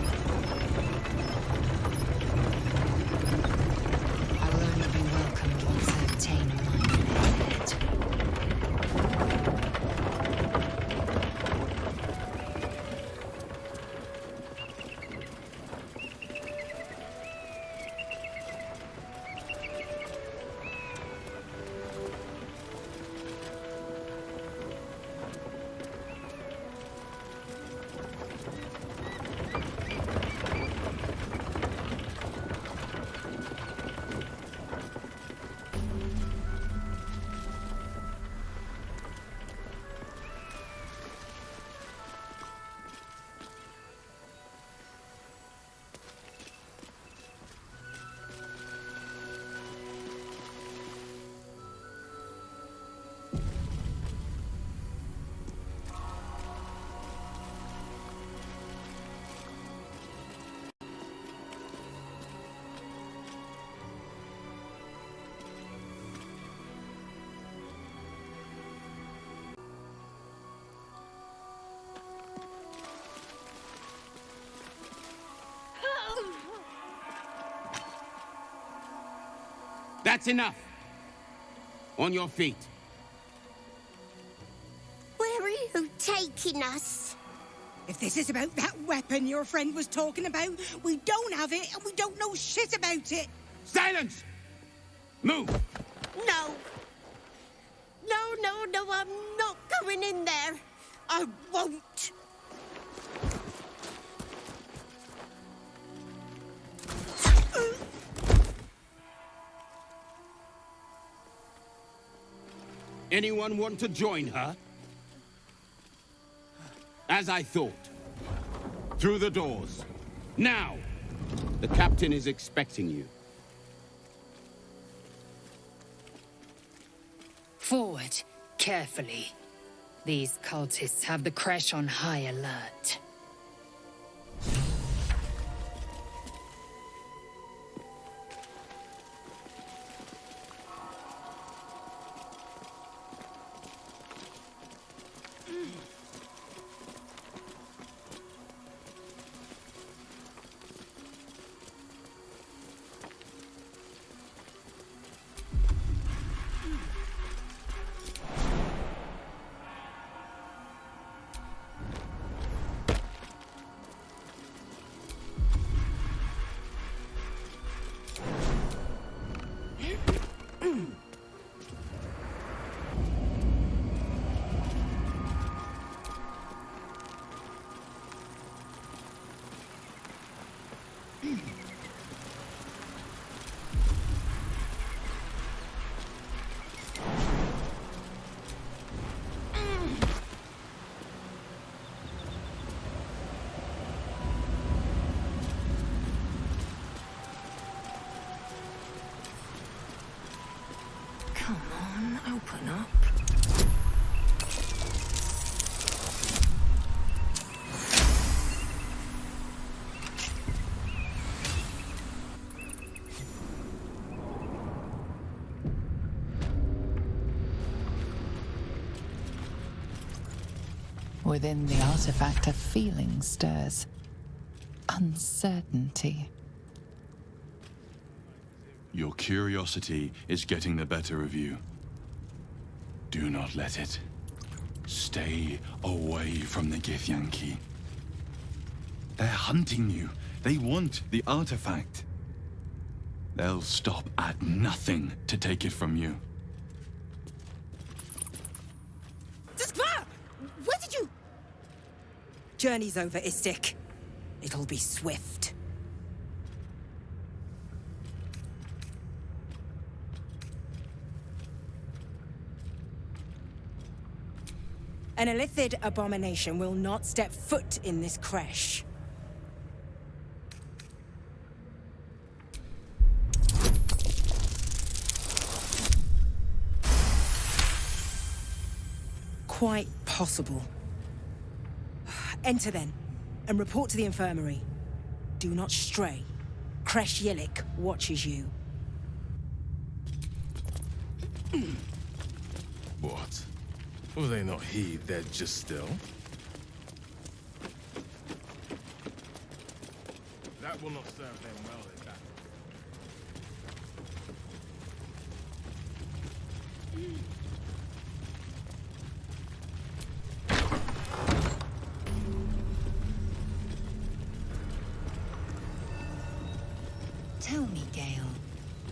[SPEAKER 1] I will only be welcomed once I obtain a mind ahead.
[SPEAKER 13] That's enough. On your feet.
[SPEAKER 10] Where are you taking us?
[SPEAKER 15] If this is about that weapon your friend was talking about, we don't have it and we don't know shit about it.
[SPEAKER 13] Silence! Move!
[SPEAKER 10] No. No, I'm not going in there. I won't.
[SPEAKER 13] Anyone want to join her? As I thought. Through the doors. Now! The captain is expecting you.
[SPEAKER 1] Forward, carefully. These cultists have the crash on high alert. Come on, open up.
[SPEAKER 23] Within the artifact, a feeling stirs. Uncertainty.
[SPEAKER 3] Your curiosity is getting the better of you. Do not let it. Stay away from the Githyanki. They're hunting you. They want the artifact. They'll stop at nothing to take it from you.
[SPEAKER 12] Skvar! Where did you... Journey's over, Istik. It'll be swift. An Illithid abomination will not step foot in this creche. Quite possible. Enter then, and report to the infirmary. Do not stray. Kresh Yilik watches you.
[SPEAKER 18] What? Will they not heed they're just still? That will not serve them well, is that?
[SPEAKER 1] Tell me, Gale,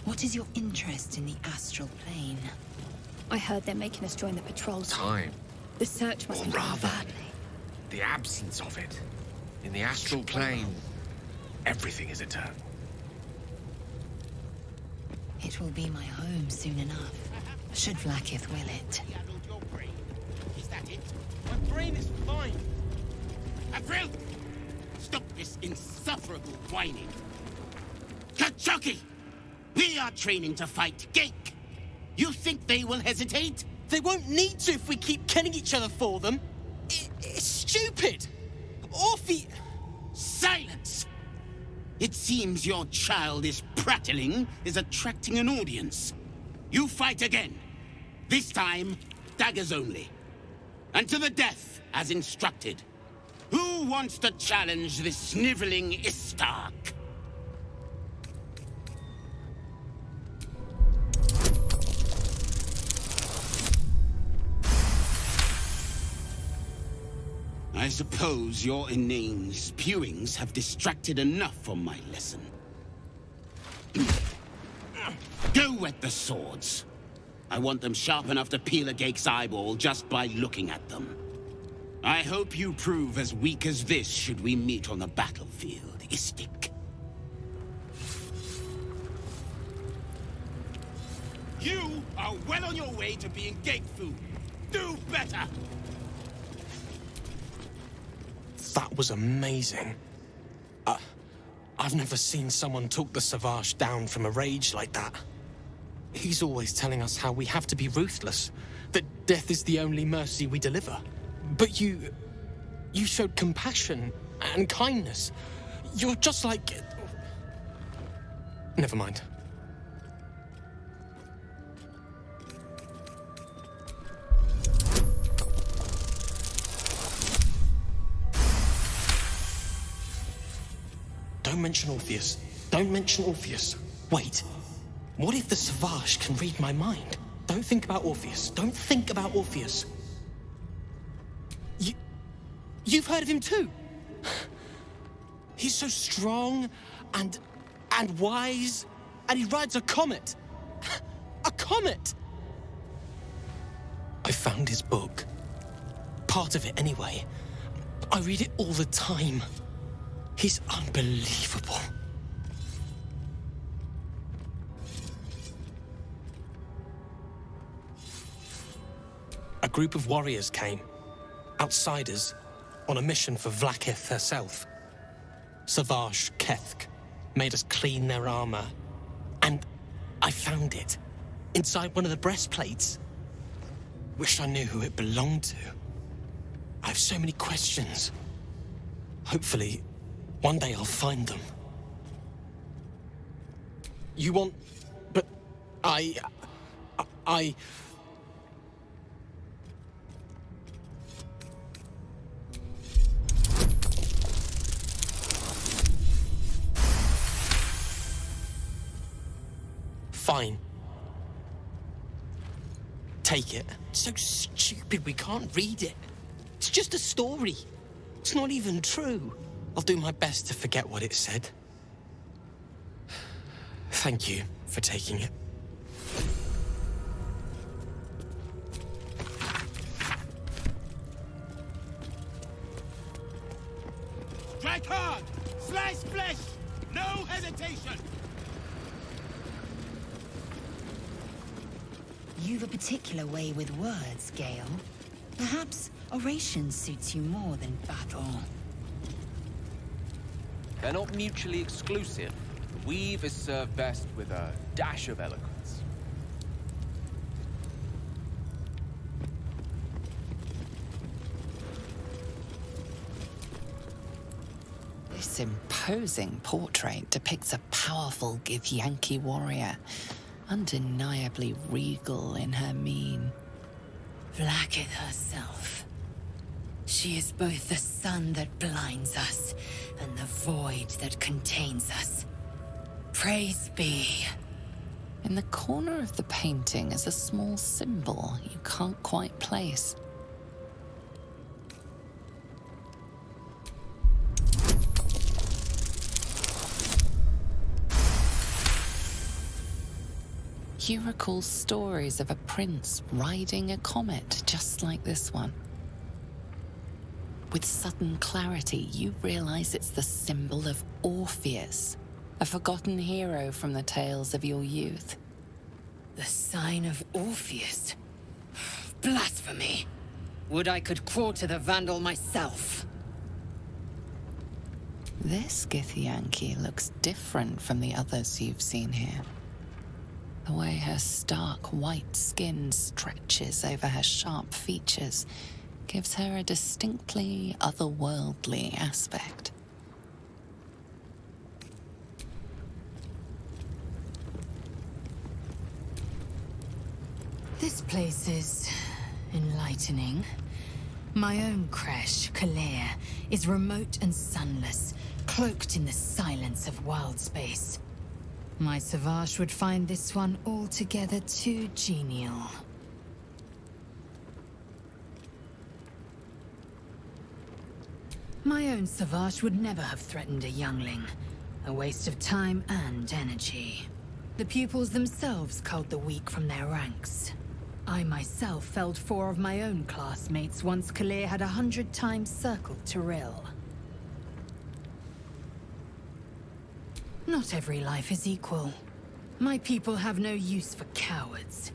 [SPEAKER 1] what is your interest in the astral plane?
[SPEAKER 4] I heard they're making us join the patrols.
[SPEAKER 5] Time.
[SPEAKER 4] The search must
[SPEAKER 5] Or
[SPEAKER 4] be going
[SPEAKER 5] rather,
[SPEAKER 4] badly.
[SPEAKER 5] the absence of it. In the astral plane, everything is eternal.
[SPEAKER 1] It will be my home soon enough, should Vlaakith will it.
[SPEAKER 20] Is that it? My brain is fine. April! Stop this insufferable whining. Kachuki! We are training to fight Gake. You think they will hesitate?
[SPEAKER 16] They won't need to if we keep killing each other for them. It's stupid. Orphe...
[SPEAKER 20] Silence! It seems your childish prattling is attracting an audience. You fight again. This time, daggers only. And to the death, as instructed. Who wants to challenge this sniveling Istark? I suppose your inane spewings have distracted enough from my lesson. Go wet the swords. I want them sharp enough to peel a Gake's eyeball just by looking at them. I hope you prove as weak as this should we meet on the battlefield, Istik. You are well on your way to being Gake food. Do better!
[SPEAKER 16] That was amazing. I've never seen someone talk the Savage down from a rage like that. He's always telling us how we have to be ruthless, that death is the only mercy we deliver. But you showed compassion and kindness. You're just like... Never mind. Don't mention Orpheus. Don't mention Orpheus. Wait. What if the Savage can read my mind? Don't think about Orpheus. Don't think about Orpheus. You've heard of him too? He's so strong and wise, and he rides a comet. A comet! I found his book. Part of it anyway. I read it all the time. He's unbelievable. A group of warriors came. Outsiders. On a mission for Vlaakith herself. Savage Kethk made us clean their armor. And I found it. Inside one of the breastplates. Wish I knew who it belonged to. I have so many questions. Hopefully, one day I'll find them. You want... But... I... Fine. Take it. It's so stupid we can't read it. It's just a story. It's not even true. I'll do my best to forget what it said. Thank you for taking it.
[SPEAKER 20] Strike hard! Slice flesh! No hesitation!
[SPEAKER 1] You've a particular way with words, Gale. Perhaps oration suits you more than battle.
[SPEAKER 8] They're not mutually exclusive. Weave is served best with a dash of eloquence.
[SPEAKER 23] This imposing portrait depicts a powerful Githyanki warrior, undeniably regal in her mien.
[SPEAKER 1] Vlaakith herself. She is both the sun that blinds us and the void that contains us. Praise be.
[SPEAKER 23] In the corner of the painting is a small symbol you can't quite place. You recall stories of a prince riding a comet just like this one. With sudden clarity, you realize it's the symbol of Orpheus, a forgotten hero from the tales of your youth.
[SPEAKER 1] The sign of Orpheus? Blasphemy! Would I could quarter the Vandal myself!
[SPEAKER 23] This Githyanki looks different from the others you've seen here. The way her stark white skin stretches over her sharp features gives her a distinctly otherworldly aspect.
[SPEAKER 1] This place is enlightening. My own creche, Kalir, is remote and sunless, cloaked in the silence of wild space. My Savage would find this one altogether too genial. My own Savage would never have threatened a youngling. A waste of time and energy. The pupils themselves culled the weak from their ranks. I myself felled 4 of my own classmates once Kalir had 100 times circled Tyrell. Not every life is equal. My people have no use for cowards.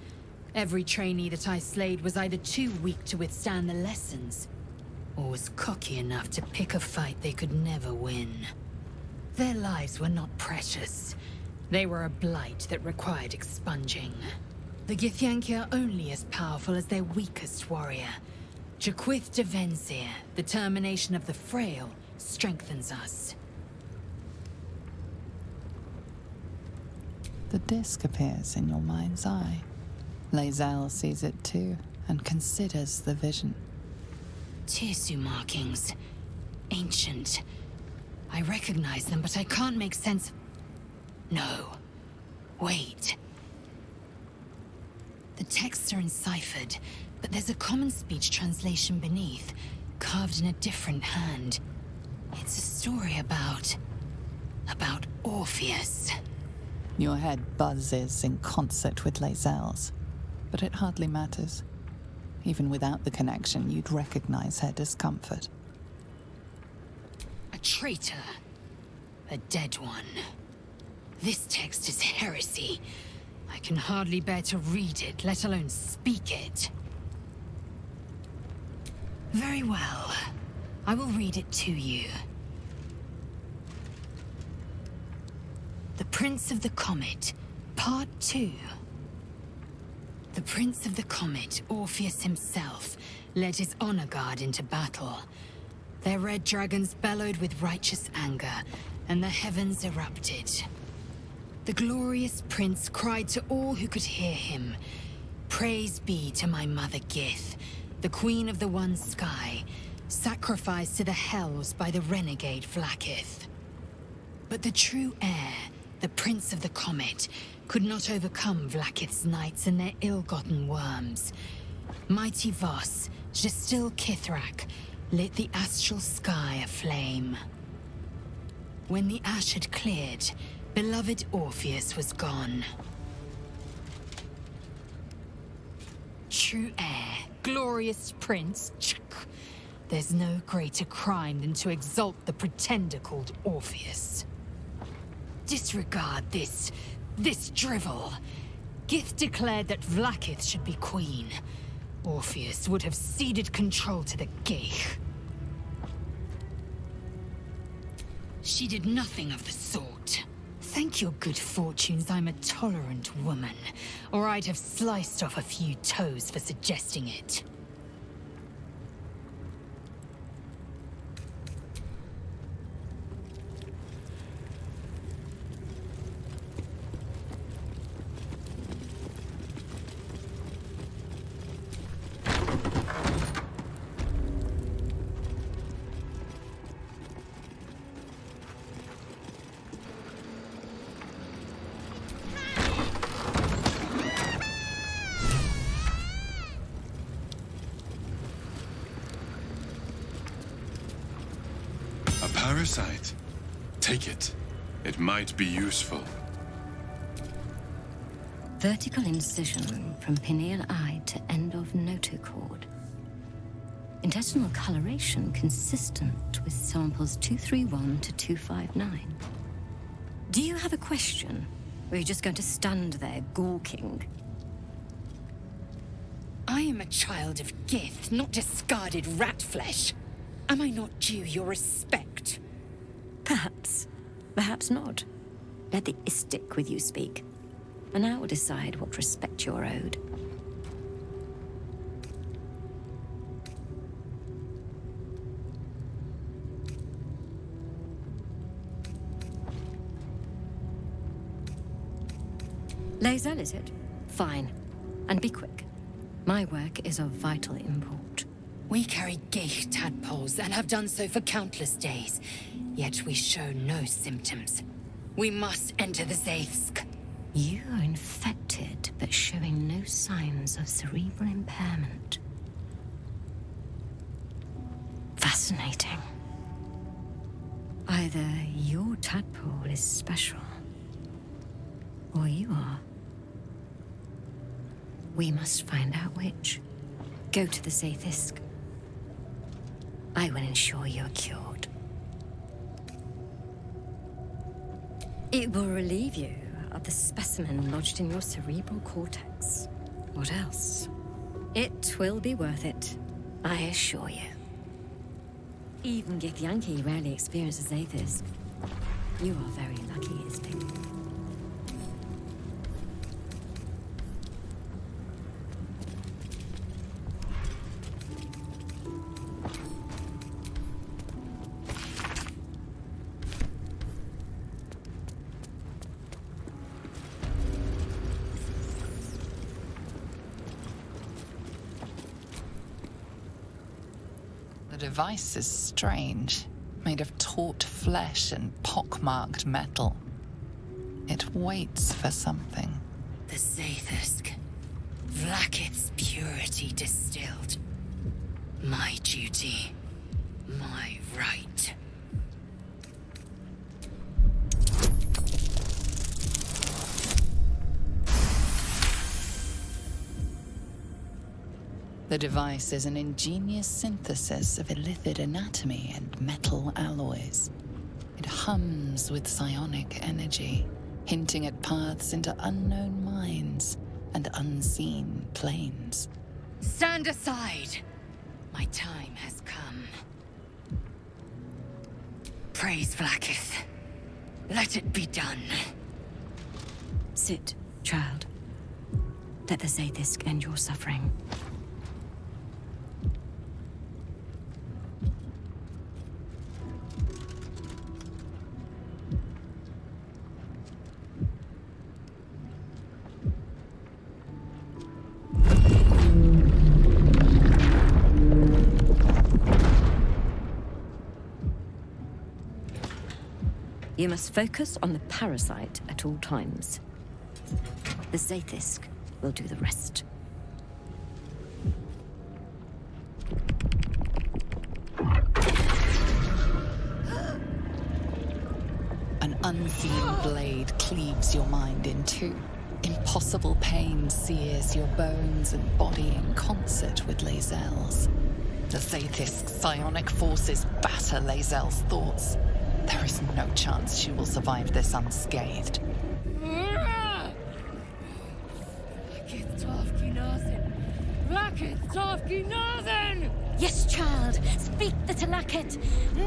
[SPEAKER 1] Every trainee that I slayed was either too weak to withstand the lessons, or was cocky enough to pick a fight they could never win. Their lives were not precious. They were a blight that required expunging. The Githyanki are only as powerful as their weakest warrior. Jaquith de Venzir, the termination of the frail, strengthens us.
[SPEAKER 23] The disc appears in your mind's eye. Lae'zel sees it too, and considers the vision.
[SPEAKER 1] Tirsu markings. Ancient. I recognize them, but I can't make sense. No. Wait. The texts are enciphered, but there's a common speech translation beneath, carved in a different hand. It's a story about Orpheus.
[SPEAKER 23] Your head buzzes in concert with Lae'zel's, but it hardly matters. Even without the connection, you'd recognize her discomfort.
[SPEAKER 1] A traitor. A dead one. This text is heresy. I can hardly bear to read it, let alone speak it. Very well. I will read it to you. The Prince of the Comet, Part 2. The Prince of the Comet, Orpheus himself, led his honor guard into battle. Their red dragons bellowed with righteous anger, and the heavens erupted. The glorious prince cried to all who could hear him, "Praise be to my mother Gith, the queen of the one sky, sacrificed to the hells by the renegade Vlaakith." But the true heir, The Prince of the Comet could not overcome Vlaakith's knights and their ill-gotten worms. Mighty Voss, Gestil Kithrak, lit the astral sky aflame. When the ash had cleared, beloved Orpheus was gone. True heir, glorious prince, there's no greater crime than to exalt the pretender called Orpheus. Disregard this drivel. Gith declared that Vlaakith should be queen. Orpheus would have ceded control to the Geich. She did nothing of the sort. Thank your good fortunes I'm a tolerant woman, or I'd have sliced off a few toes for suggesting it.
[SPEAKER 3] Parasite. Take it. It might be useful.
[SPEAKER 9] Vertical incision from pineal eye to end of notochord. Intestinal coloration consistent with samples 231 to 259. Do you have a question? Or are you just going to stand there gawking?
[SPEAKER 1] I am a child of Gith, not discarded rat flesh. Am I not due your respect?
[SPEAKER 9] Perhaps. Perhaps not. Let the Istik with you speak, and I will decide what respect you're owed. Lae'zel, is it? Fine. And be quick. My work is of vital import.
[SPEAKER 1] We carry Geich tadpoles and have done so for countless days, yet we show no symptoms. We must enter the Zaithsk.
[SPEAKER 9] You are infected, but showing no signs of cerebral impairment. Fascinating. Either your tadpole is special, or you are. We must find out which. Go to the Zaithsk. I will ensure you're cured. It will relieve you of the specimen lodged in your cerebral cortex. What else? It will be worth it, I assure you. Even Githyanki rarely experiences Zaithis. You are very lucky, Istik.
[SPEAKER 23] The device is strange, made of taut flesh and pockmarked metal. It waits for something.
[SPEAKER 1] The Zaithsk. Vlaakith's purity distilled. My duty. My right.
[SPEAKER 23] The device is an ingenious synthesis of illithid anatomy and metal alloys. It hums with psionic energy, hinting at paths into unknown minds and unseen planes.
[SPEAKER 1] Stand aside! My time has come. Praise Vlaakith. Let it be done.
[SPEAKER 9] Sit, child. Let the Zaithis end your suffering. You must focus on the parasite at all times. The Zaithisk will do the rest.
[SPEAKER 23] An unseen blade cleaves your mind in two. Impossible pain sears your bones and body in concert with Lae'zel's. The Zaithisk's psionic forces batter Lae'zel's thoughts. There is no chance she will survive this unscathed.
[SPEAKER 6] Yes, child. Speak the Talakit.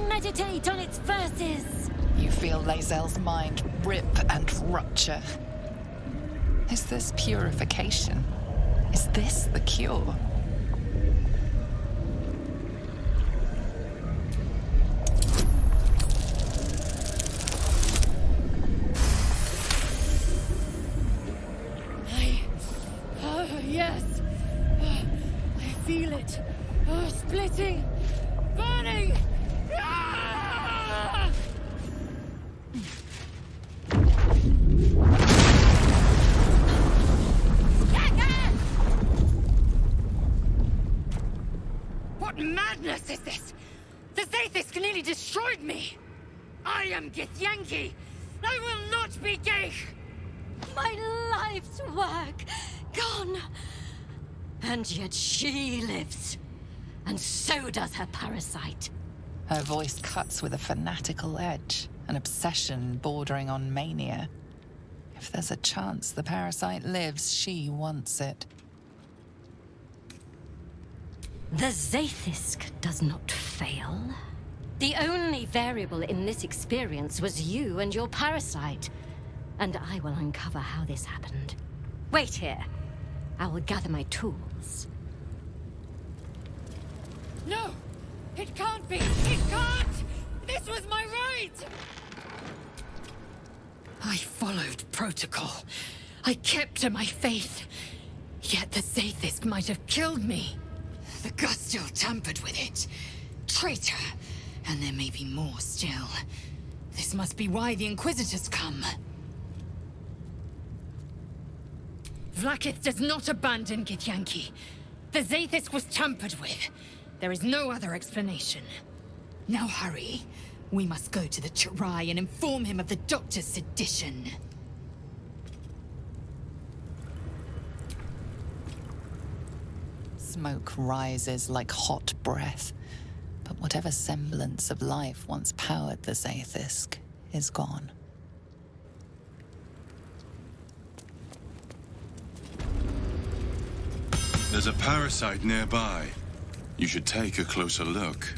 [SPEAKER 6] Meditate on its verses.
[SPEAKER 23] You feel Lae'zel's mind rip and rupture. Is this purification? Is this the cure?
[SPEAKER 6] Yes. I feel it. Splitting. Burning. Ah! What madness is this? The Zaithisk nearly destroyed me. I am Githyanki. I will not be Geich. My life's work gone. And yet she lives. And so does her parasite.
[SPEAKER 23] Her voice cuts with a fanatical edge, an obsession bordering on mania. If there's a chance the parasite lives, she wants it.
[SPEAKER 9] The Zaithisk does not fail. The only variable in this experience was you and your parasite. And I will uncover how this happened. Wait here. I will gather my tools.
[SPEAKER 6] No! It can't be! It can't! This was my right! I followed protocol. I kept to my faith. Yet the Zaithisk might have killed me. The Gustil tampered with it. Traitor! And there may be more still. This must be why the Inquisitors come. Vlaakith does not abandon Githyanki. The Zaithisk was tampered with. There is no other explanation. Now hurry. We must go to the Chirai and inform him of the Doctor's sedition.
[SPEAKER 23] Smoke rises like hot breath, but whatever semblance of life once powered the Zaithisk is gone.
[SPEAKER 3] There's a parasite nearby. You should take a closer look.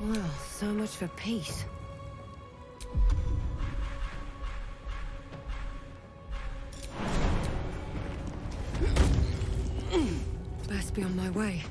[SPEAKER 6] Well, so much for peace. Best be on my way.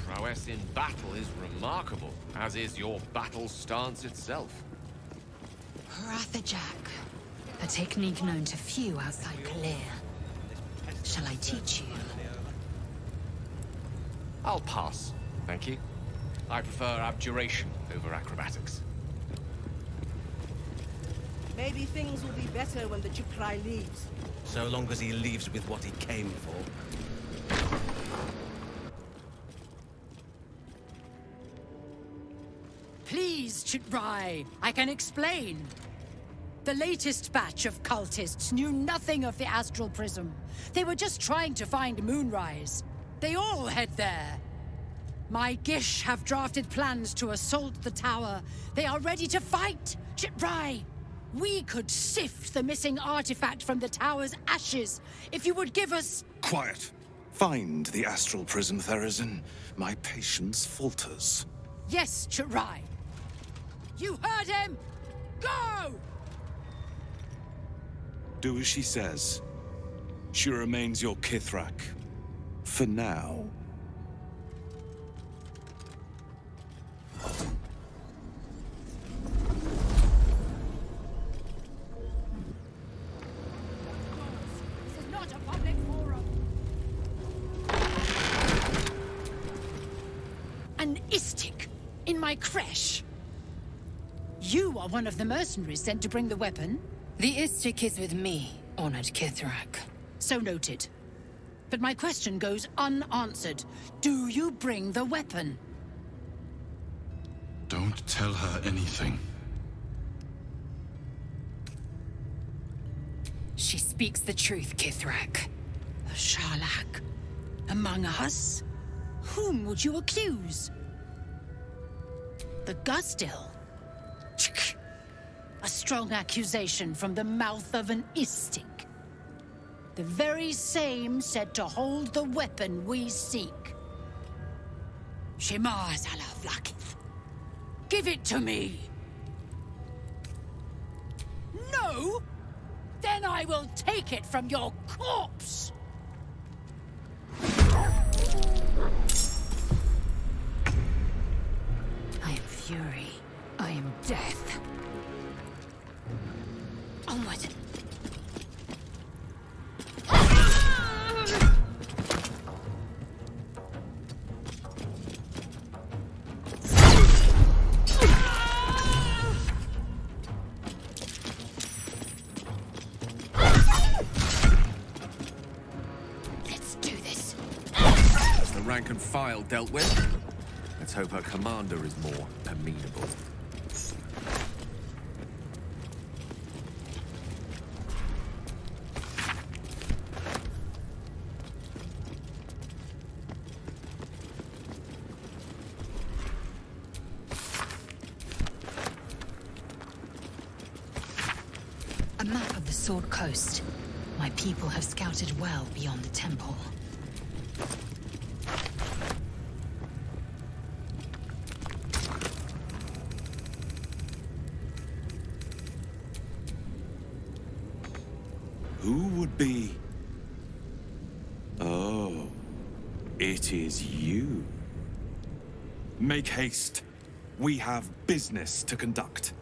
[SPEAKER 5] Prowess in battle is remarkable, as is your battle stance itself.
[SPEAKER 1] Rathajak. A technique known to few outside Kalir. Shall I teach you?
[SPEAKER 5] I'll pass, thank you. I prefer abjuration over acrobatics.
[SPEAKER 12] Maybe things will be better when the Chukrai leaves.
[SPEAKER 7] So long as he leaves with what he came for.
[SPEAKER 11] Please, Chitrai, I can explain. The latest batch of cultists knew nothing of the Astral Prism. They were just trying to find Moonrise. They all head there. My Gish have drafted plans to assault the tower. They are ready to fight, Chitrai. We could sift the missing artifact from the tower's ashes if you would give us...
[SPEAKER 17] Quiet. Find the Astral Prism, Therazin. My patience falters.
[SPEAKER 11] Yes, Chitrai. You heard him! Go!
[SPEAKER 17] Do as she says. She remains your Kithrak. For now.
[SPEAKER 11] This is not a public forum. An Istik in my creche. You are one of the mercenaries sent to bring the weapon.
[SPEAKER 1] The Istik is with me, honored Kithrak.
[SPEAKER 11] So noted. But my question goes unanswered. Do you bring the weapon?
[SPEAKER 3] Don't tell her anything.
[SPEAKER 1] She speaks the truth, Kithrak.
[SPEAKER 11] A Sharlak? Among us? Whom would you accuse? The Gustil? A strong accusation from the mouth of an Istik. The very same said to hold the weapon we seek. Shema Zala Vlakith. Give it to me! No? Then I will take it from your corpse!
[SPEAKER 1] I am fury. I am death. Onward!
[SPEAKER 11] Let's do this.
[SPEAKER 5] Is the rank and file dealt with? Let's hope her commander is more amenable.
[SPEAKER 1] A map of the Sword Coast. My people have scouted well beyond the temple.
[SPEAKER 17] Who would be... Oh, it is you. Make haste. We have business to conduct.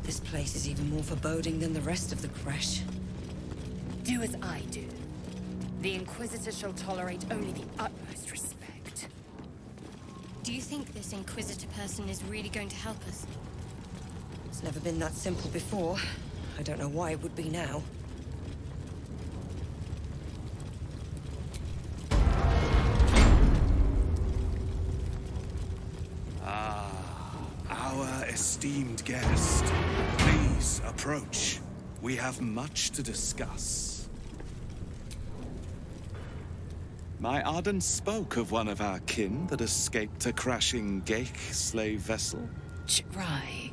[SPEAKER 12] This place is even more foreboding than the rest of the creche.
[SPEAKER 1] Do as I do. The Inquisitor shall tolerate only the utmost respect.
[SPEAKER 14] Do you think this Inquisitor person is really going to help us?
[SPEAKER 12] It's never been that simple before. I don't know why it would be now.
[SPEAKER 17] Our esteemed guest. Please approach. We have much to discuss. My Arden spoke of one of our kin that escaped a crashing Geik slave vessel.
[SPEAKER 1] Chitrai.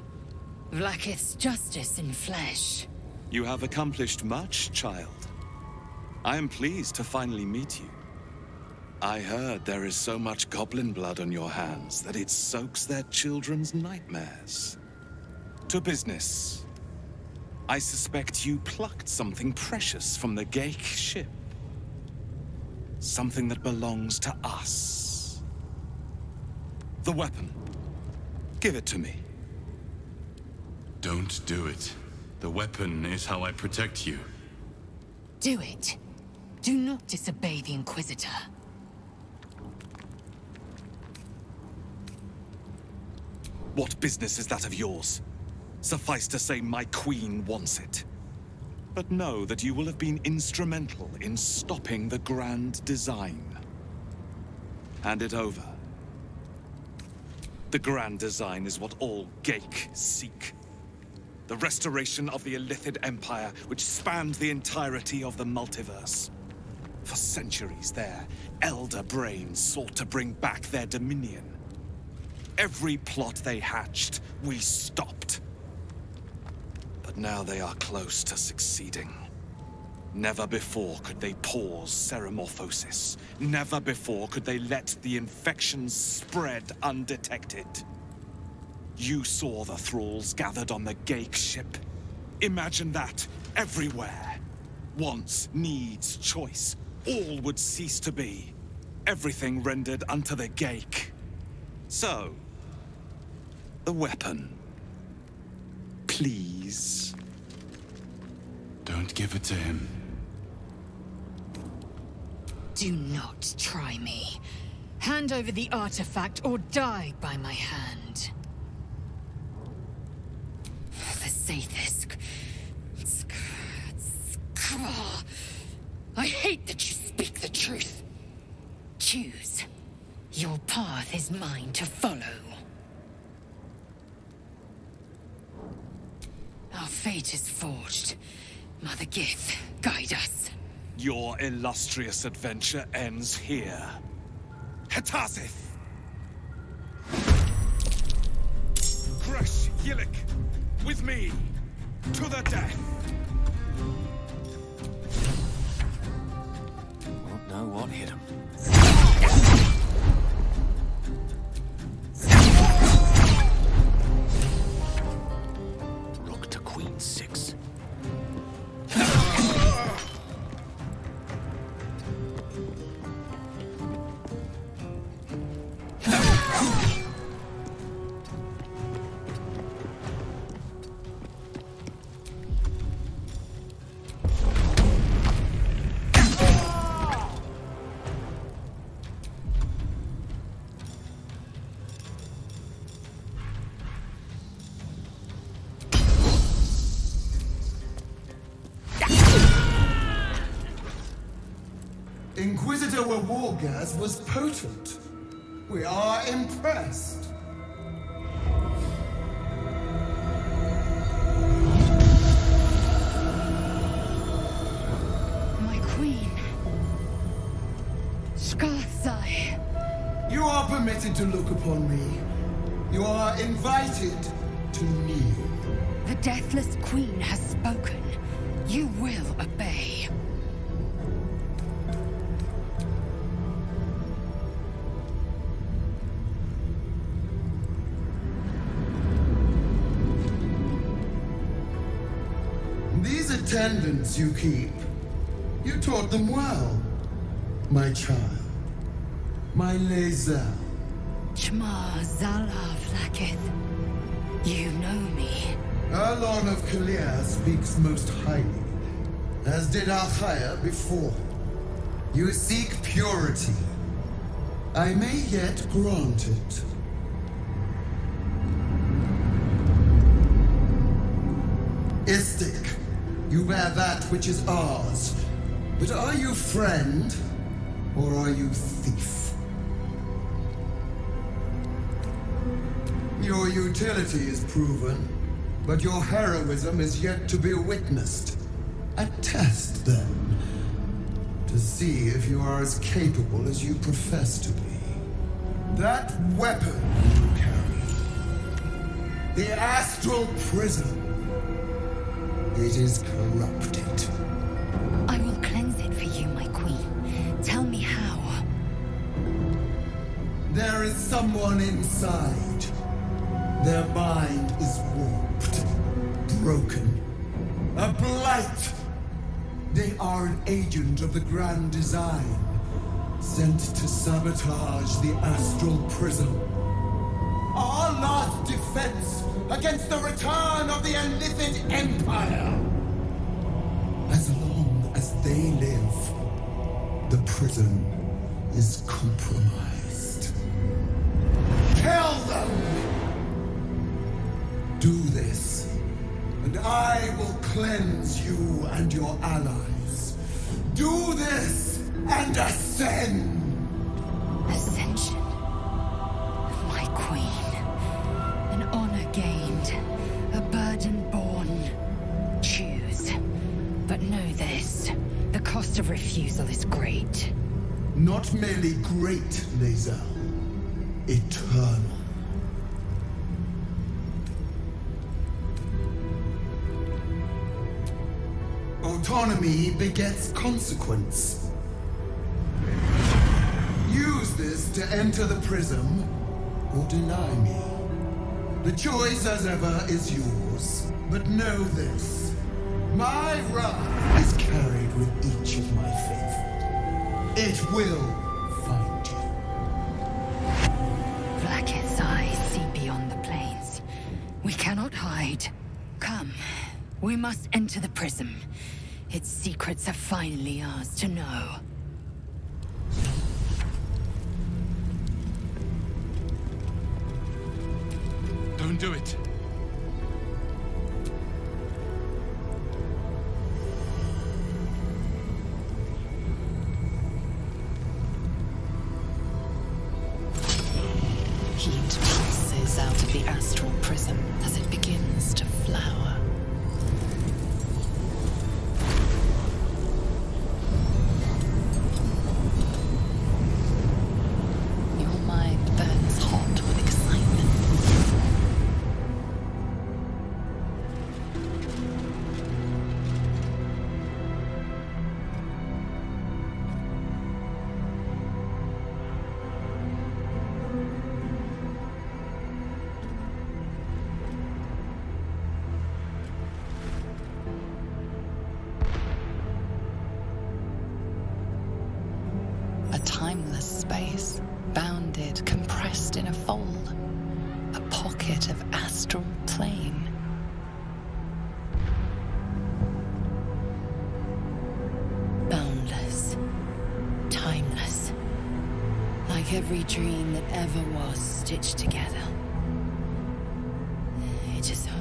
[SPEAKER 1] Vlakith's justice in flesh.
[SPEAKER 17] You have accomplished much, child. I am pleased to finally meet you. I heard there is so much goblin blood on your hands that it soaks their children's nightmares. To business. I suspect you plucked something precious from the Geik ship. Something that belongs to us. The weapon. Give it to me.
[SPEAKER 3] Don't do it. The weapon is how I protect you.
[SPEAKER 1] Do it. Do not disobey the Inquisitor.
[SPEAKER 17] What business is that of yours? Suffice to say, my queen wants it. But know that you will have been instrumental in stopping the grand design. Hand it over. The grand design is what all Geik seek. The restoration of the Illithid Empire, which spanned the entirety of the multiverse. For centuries, their elder brains sought to bring back their dominion. Every plot they hatched, we stopped. But now they are close to succeeding. Never before could they pause ceremorphosis. Never before could they let the infections spread undetected. You saw the thralls gathered on the Geik ship. Imagine that, everywhere. Wants, needs, choice, all would cease to be. Everything rendered unto the Geik. So, the weapon. Please.
[SPEAKER 3] Don't give it to him.
[SPEAKER 1] Do not try me. Hand over the artifact or die by my hand. The Zaithisk. I hate that you speak the truth. Choose. Your path is mine to follow. Our fate is forged. Mother Gith, guide us.
[SPEAKER 17] Your illustrious adventure ends here. Hetazith! Crush Yillik! With me! To the death!
[SPEAKER 5] Won't know what hit him. Rook to Queen 6.
[SPEAKER 19] Inquisitor Wargas was potent. We are impressed.
[SPEAKER 1] My queen. Skarsai.
[SPEAKER 19] You are permitted to look upon me. You are invited to kneel.
[SPEAKER 1] The Deathless Queen has spoken. You will obey.
[SPEAKER 19] These attendants you keep, you taught them well, my child. My Lae'zel.
[SPEAKER 1] Chmar Zala Vlakith. You know me.
[SPEAKER 19] Our Lord of Kalir speaks most highly, as did Alchaya before. You seek purity. I may yet grant it. Istik, you bear that which is ours. But are you friend, or are you thief? Your utility is proven, but your heroism is yet to be witnessed. A test, then, to see if you are as capable as you profess to be. That weapon you carry, the Astral Prism, it is corrupted.
[SPEAKER 1] I will cleanse it for you, my queen. Tell me how.
[SPEAKER 19] There is someone inside. Their mind is warped, broken, a blight. They are an agent of the grand design, sent to sabotage the astral prism. Our last defense against the return of the Illithid Empire. As long as they live, the prison is compromised. Kill them! Do this, and I will cleanse you and your allies. Do this, and ascend!
[SPEAKER 1] Ascension. My queen. An honor gained. A burden borne. Choose. But know this. The cost of refusal is great.
[SPEAKER 19] Not merely great, Lae'zel. Eternal. Autonomy begets consequence. Use this to enter the prism, or deny me. The choice, as ever, is yours. But know this. My wrath is carried with each of my faith. It will find you.
[SPEAKER 1] Blacketh's eyes see beyond the plains. We cannot hide. Come. We must enter the prism. Its secrets are finally ours to know.
[SPEAKER 3] Don't do it.
[SPEAKER 23] Heat pulses out of the astral prism as it begins to flower. Your mind burns hot with excitement. A timeless space, bounded, compressed in a fold. A pocket of astral plane.
[SPEAKER 1] Boundless. Timeless. Like every dream that ever was stitched together. It is home.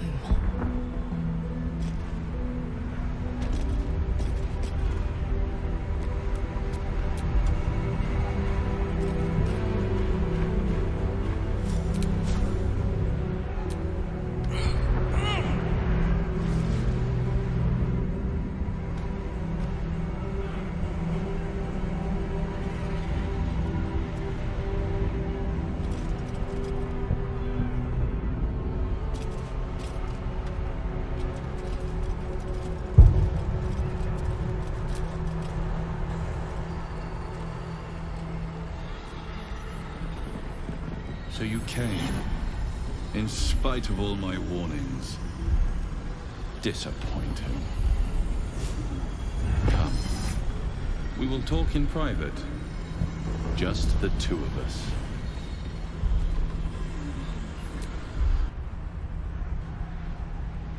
[SPEAKER 3] So you came, in spite of all my warnings. Disappointing. Come. We will talk in private. Just the two of us.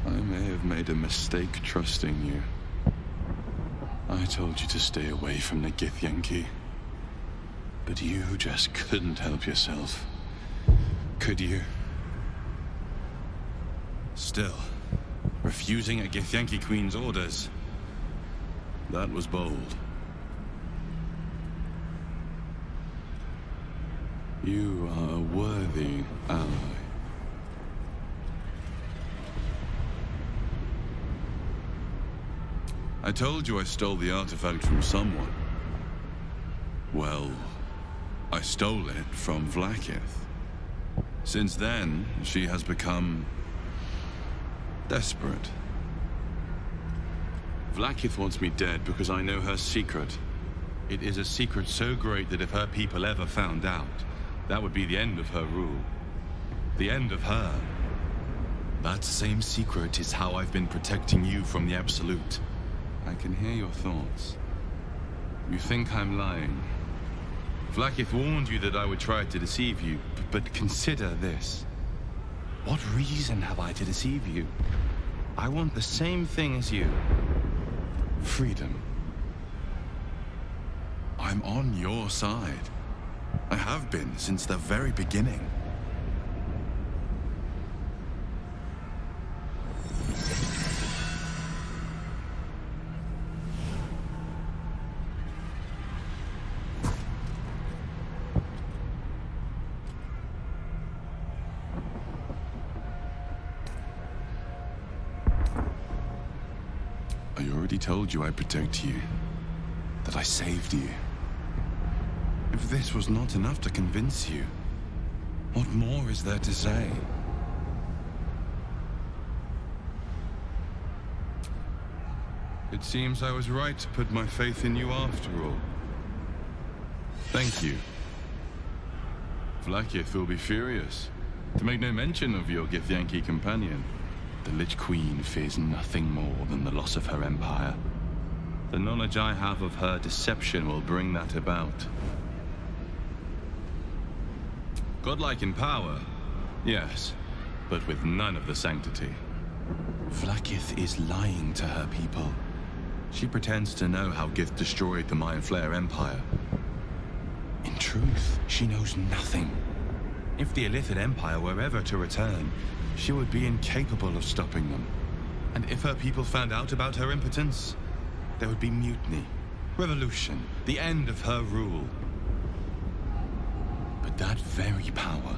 [SPEAKER 3] I may have made a mistake trusting you. I told you to stay away from the Githyanki. But you just couldn't help yourself. Could you? Still, refusing a Githyanki Queen's orders. That was bold. You are a worthy ally. I told you I stole the artifact from someone. Well, I stole it from Vlaakith. Since then, she has become desperate. Vlaakith wants me dead because I know her secret. It is a secret so great that if her people ever found out, that would be the end of her rule. The end of her. That same secret is how I've been protecting you from the Absolute. I can hear your thoughts. You think I'm lying. Vlaakith warned you that I would try to deceive you, but consider this. What reason have I to deceive you? I want the same thing as you. Freedom. I'm on your side. I have been since the very beginning. I already told you I protect you, that I saved you. If this was not enough to convince you, what more is there to say? It seems I was right to put my faith in you after all. Thank you. Vlaakith will be furious, to make no mention of your Githyanki companion. The Lich Queen fears nothing more than the loss of her empire. The knowledge I have of her deception will bring that about. Godlike in power, yes, but with none of the sanctity. Vlaakith is lying to her people. She pretends to know how Gith destroyed the Mind Flayer Empire. In truth, she knows nothing. If the Illithid Empire were ever to return, she would be incapable of stopping them. And if her people found out about her impotence, there would be mutiny, revolution, the end of her rule. But that very power,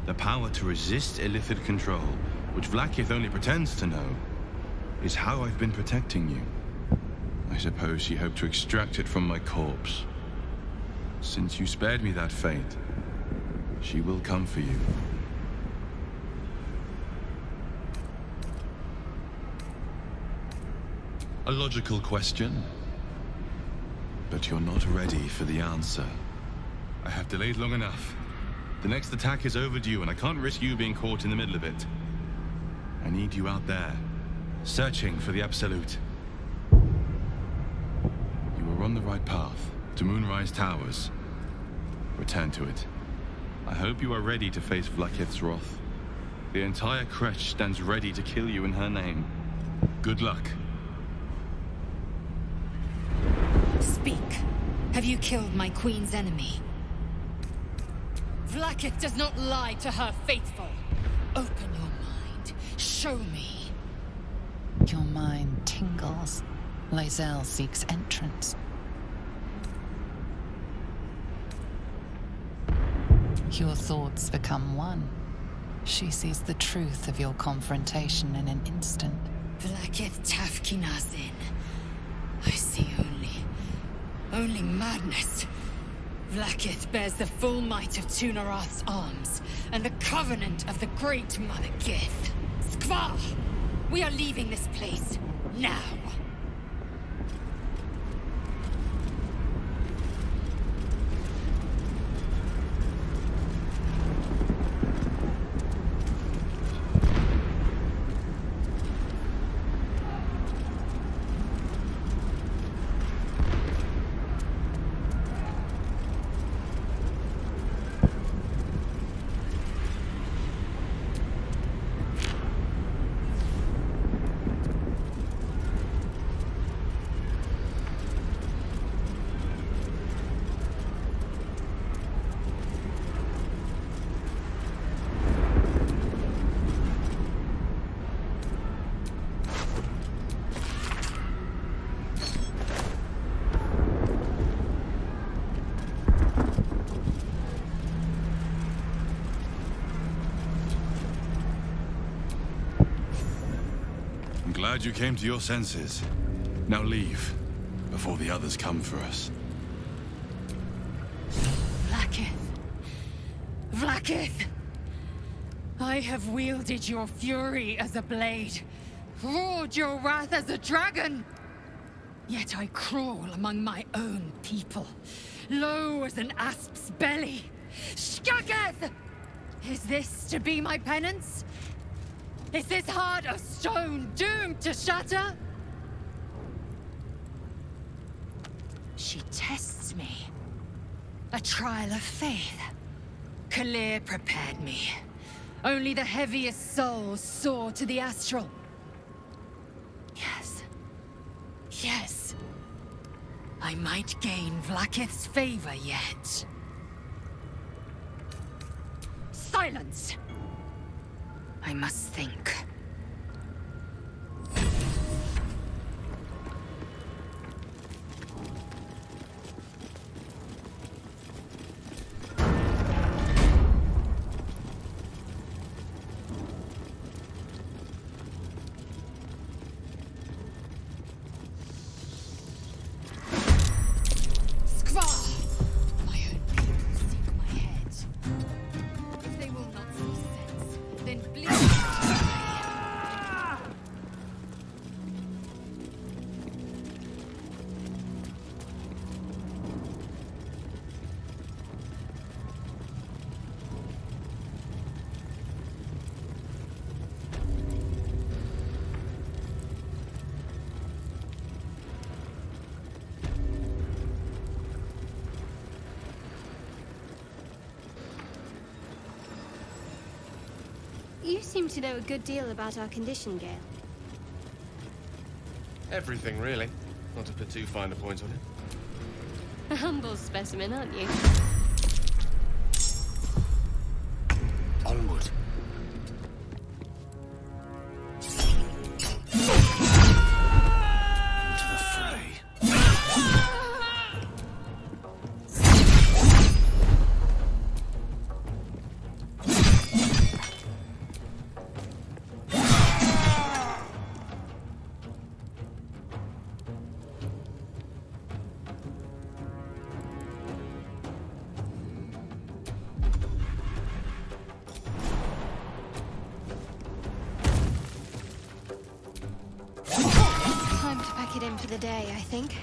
[SPEAKER 3] the power to resist Illithid control, which Vlaakith only pretends to know, is how I've been protecting you. I suppose she hoped to extract it from my corpse. Since you spared me that fate, she will come for you. A logical question, but you're not ready for the answer. I have delayed long enough. The next attack is overdue, and I can't risk you being caught in the middle of it. I need you out there, searching for the Absolute. You were on the right path, to Moonrise Towers. Return to it. I hope you are ready to face Vlaakith's wrath. The entire Kresh stands ready to kill you in her name. Good luck.
[SPEAKER 1] Speak. Have you killed my queen's enemy?
[SPEAKER 6] Vlaakith does not lie to her faithful. Open your mind. Show me.
[SPEAKER 23] Your mind tingles. Lae'zel seeks entrance. Your thoughts become one. She sees the truth of your confrontation in an instant.
[SPEAKER 1] Vlaakith Tafkinazin. I see only madness. Vlaakith bears the full might of Tunarath's arms, and the covenant of the great Mother Gith. Skvar! We are leaving this place, now!
[SPEAKER 3] Glad you came to your senses. Now leave, before the others come for us.
[SPEAKER 1] Vlaakith. Vlaakith! I have wielded your fury as a blade, roared your wrath as a dragon. Yet I crawl among my own people, low as an asp's belly. Shkaketh! Is this to be my penance? Is this heart of stone doomed to shatter? She tests me. A trial of faith. Kalir prepared me. Only the heaviest souls soar to the astral. Yes. Yes. I might gain Vlaakith's favor yet. Silence! I must think.
[SPEAKER 14] You seem to know a good deal about our condition, Gale.
[SPEAKER 2] Everything, really. Not to put too fine a point on it.
[SPEAKER 14] A humble specimen, aren't you?
[SPEAKER 5] Onward. Into the fray.
[SPEAKER 14] Time to pack it in for the day, I think.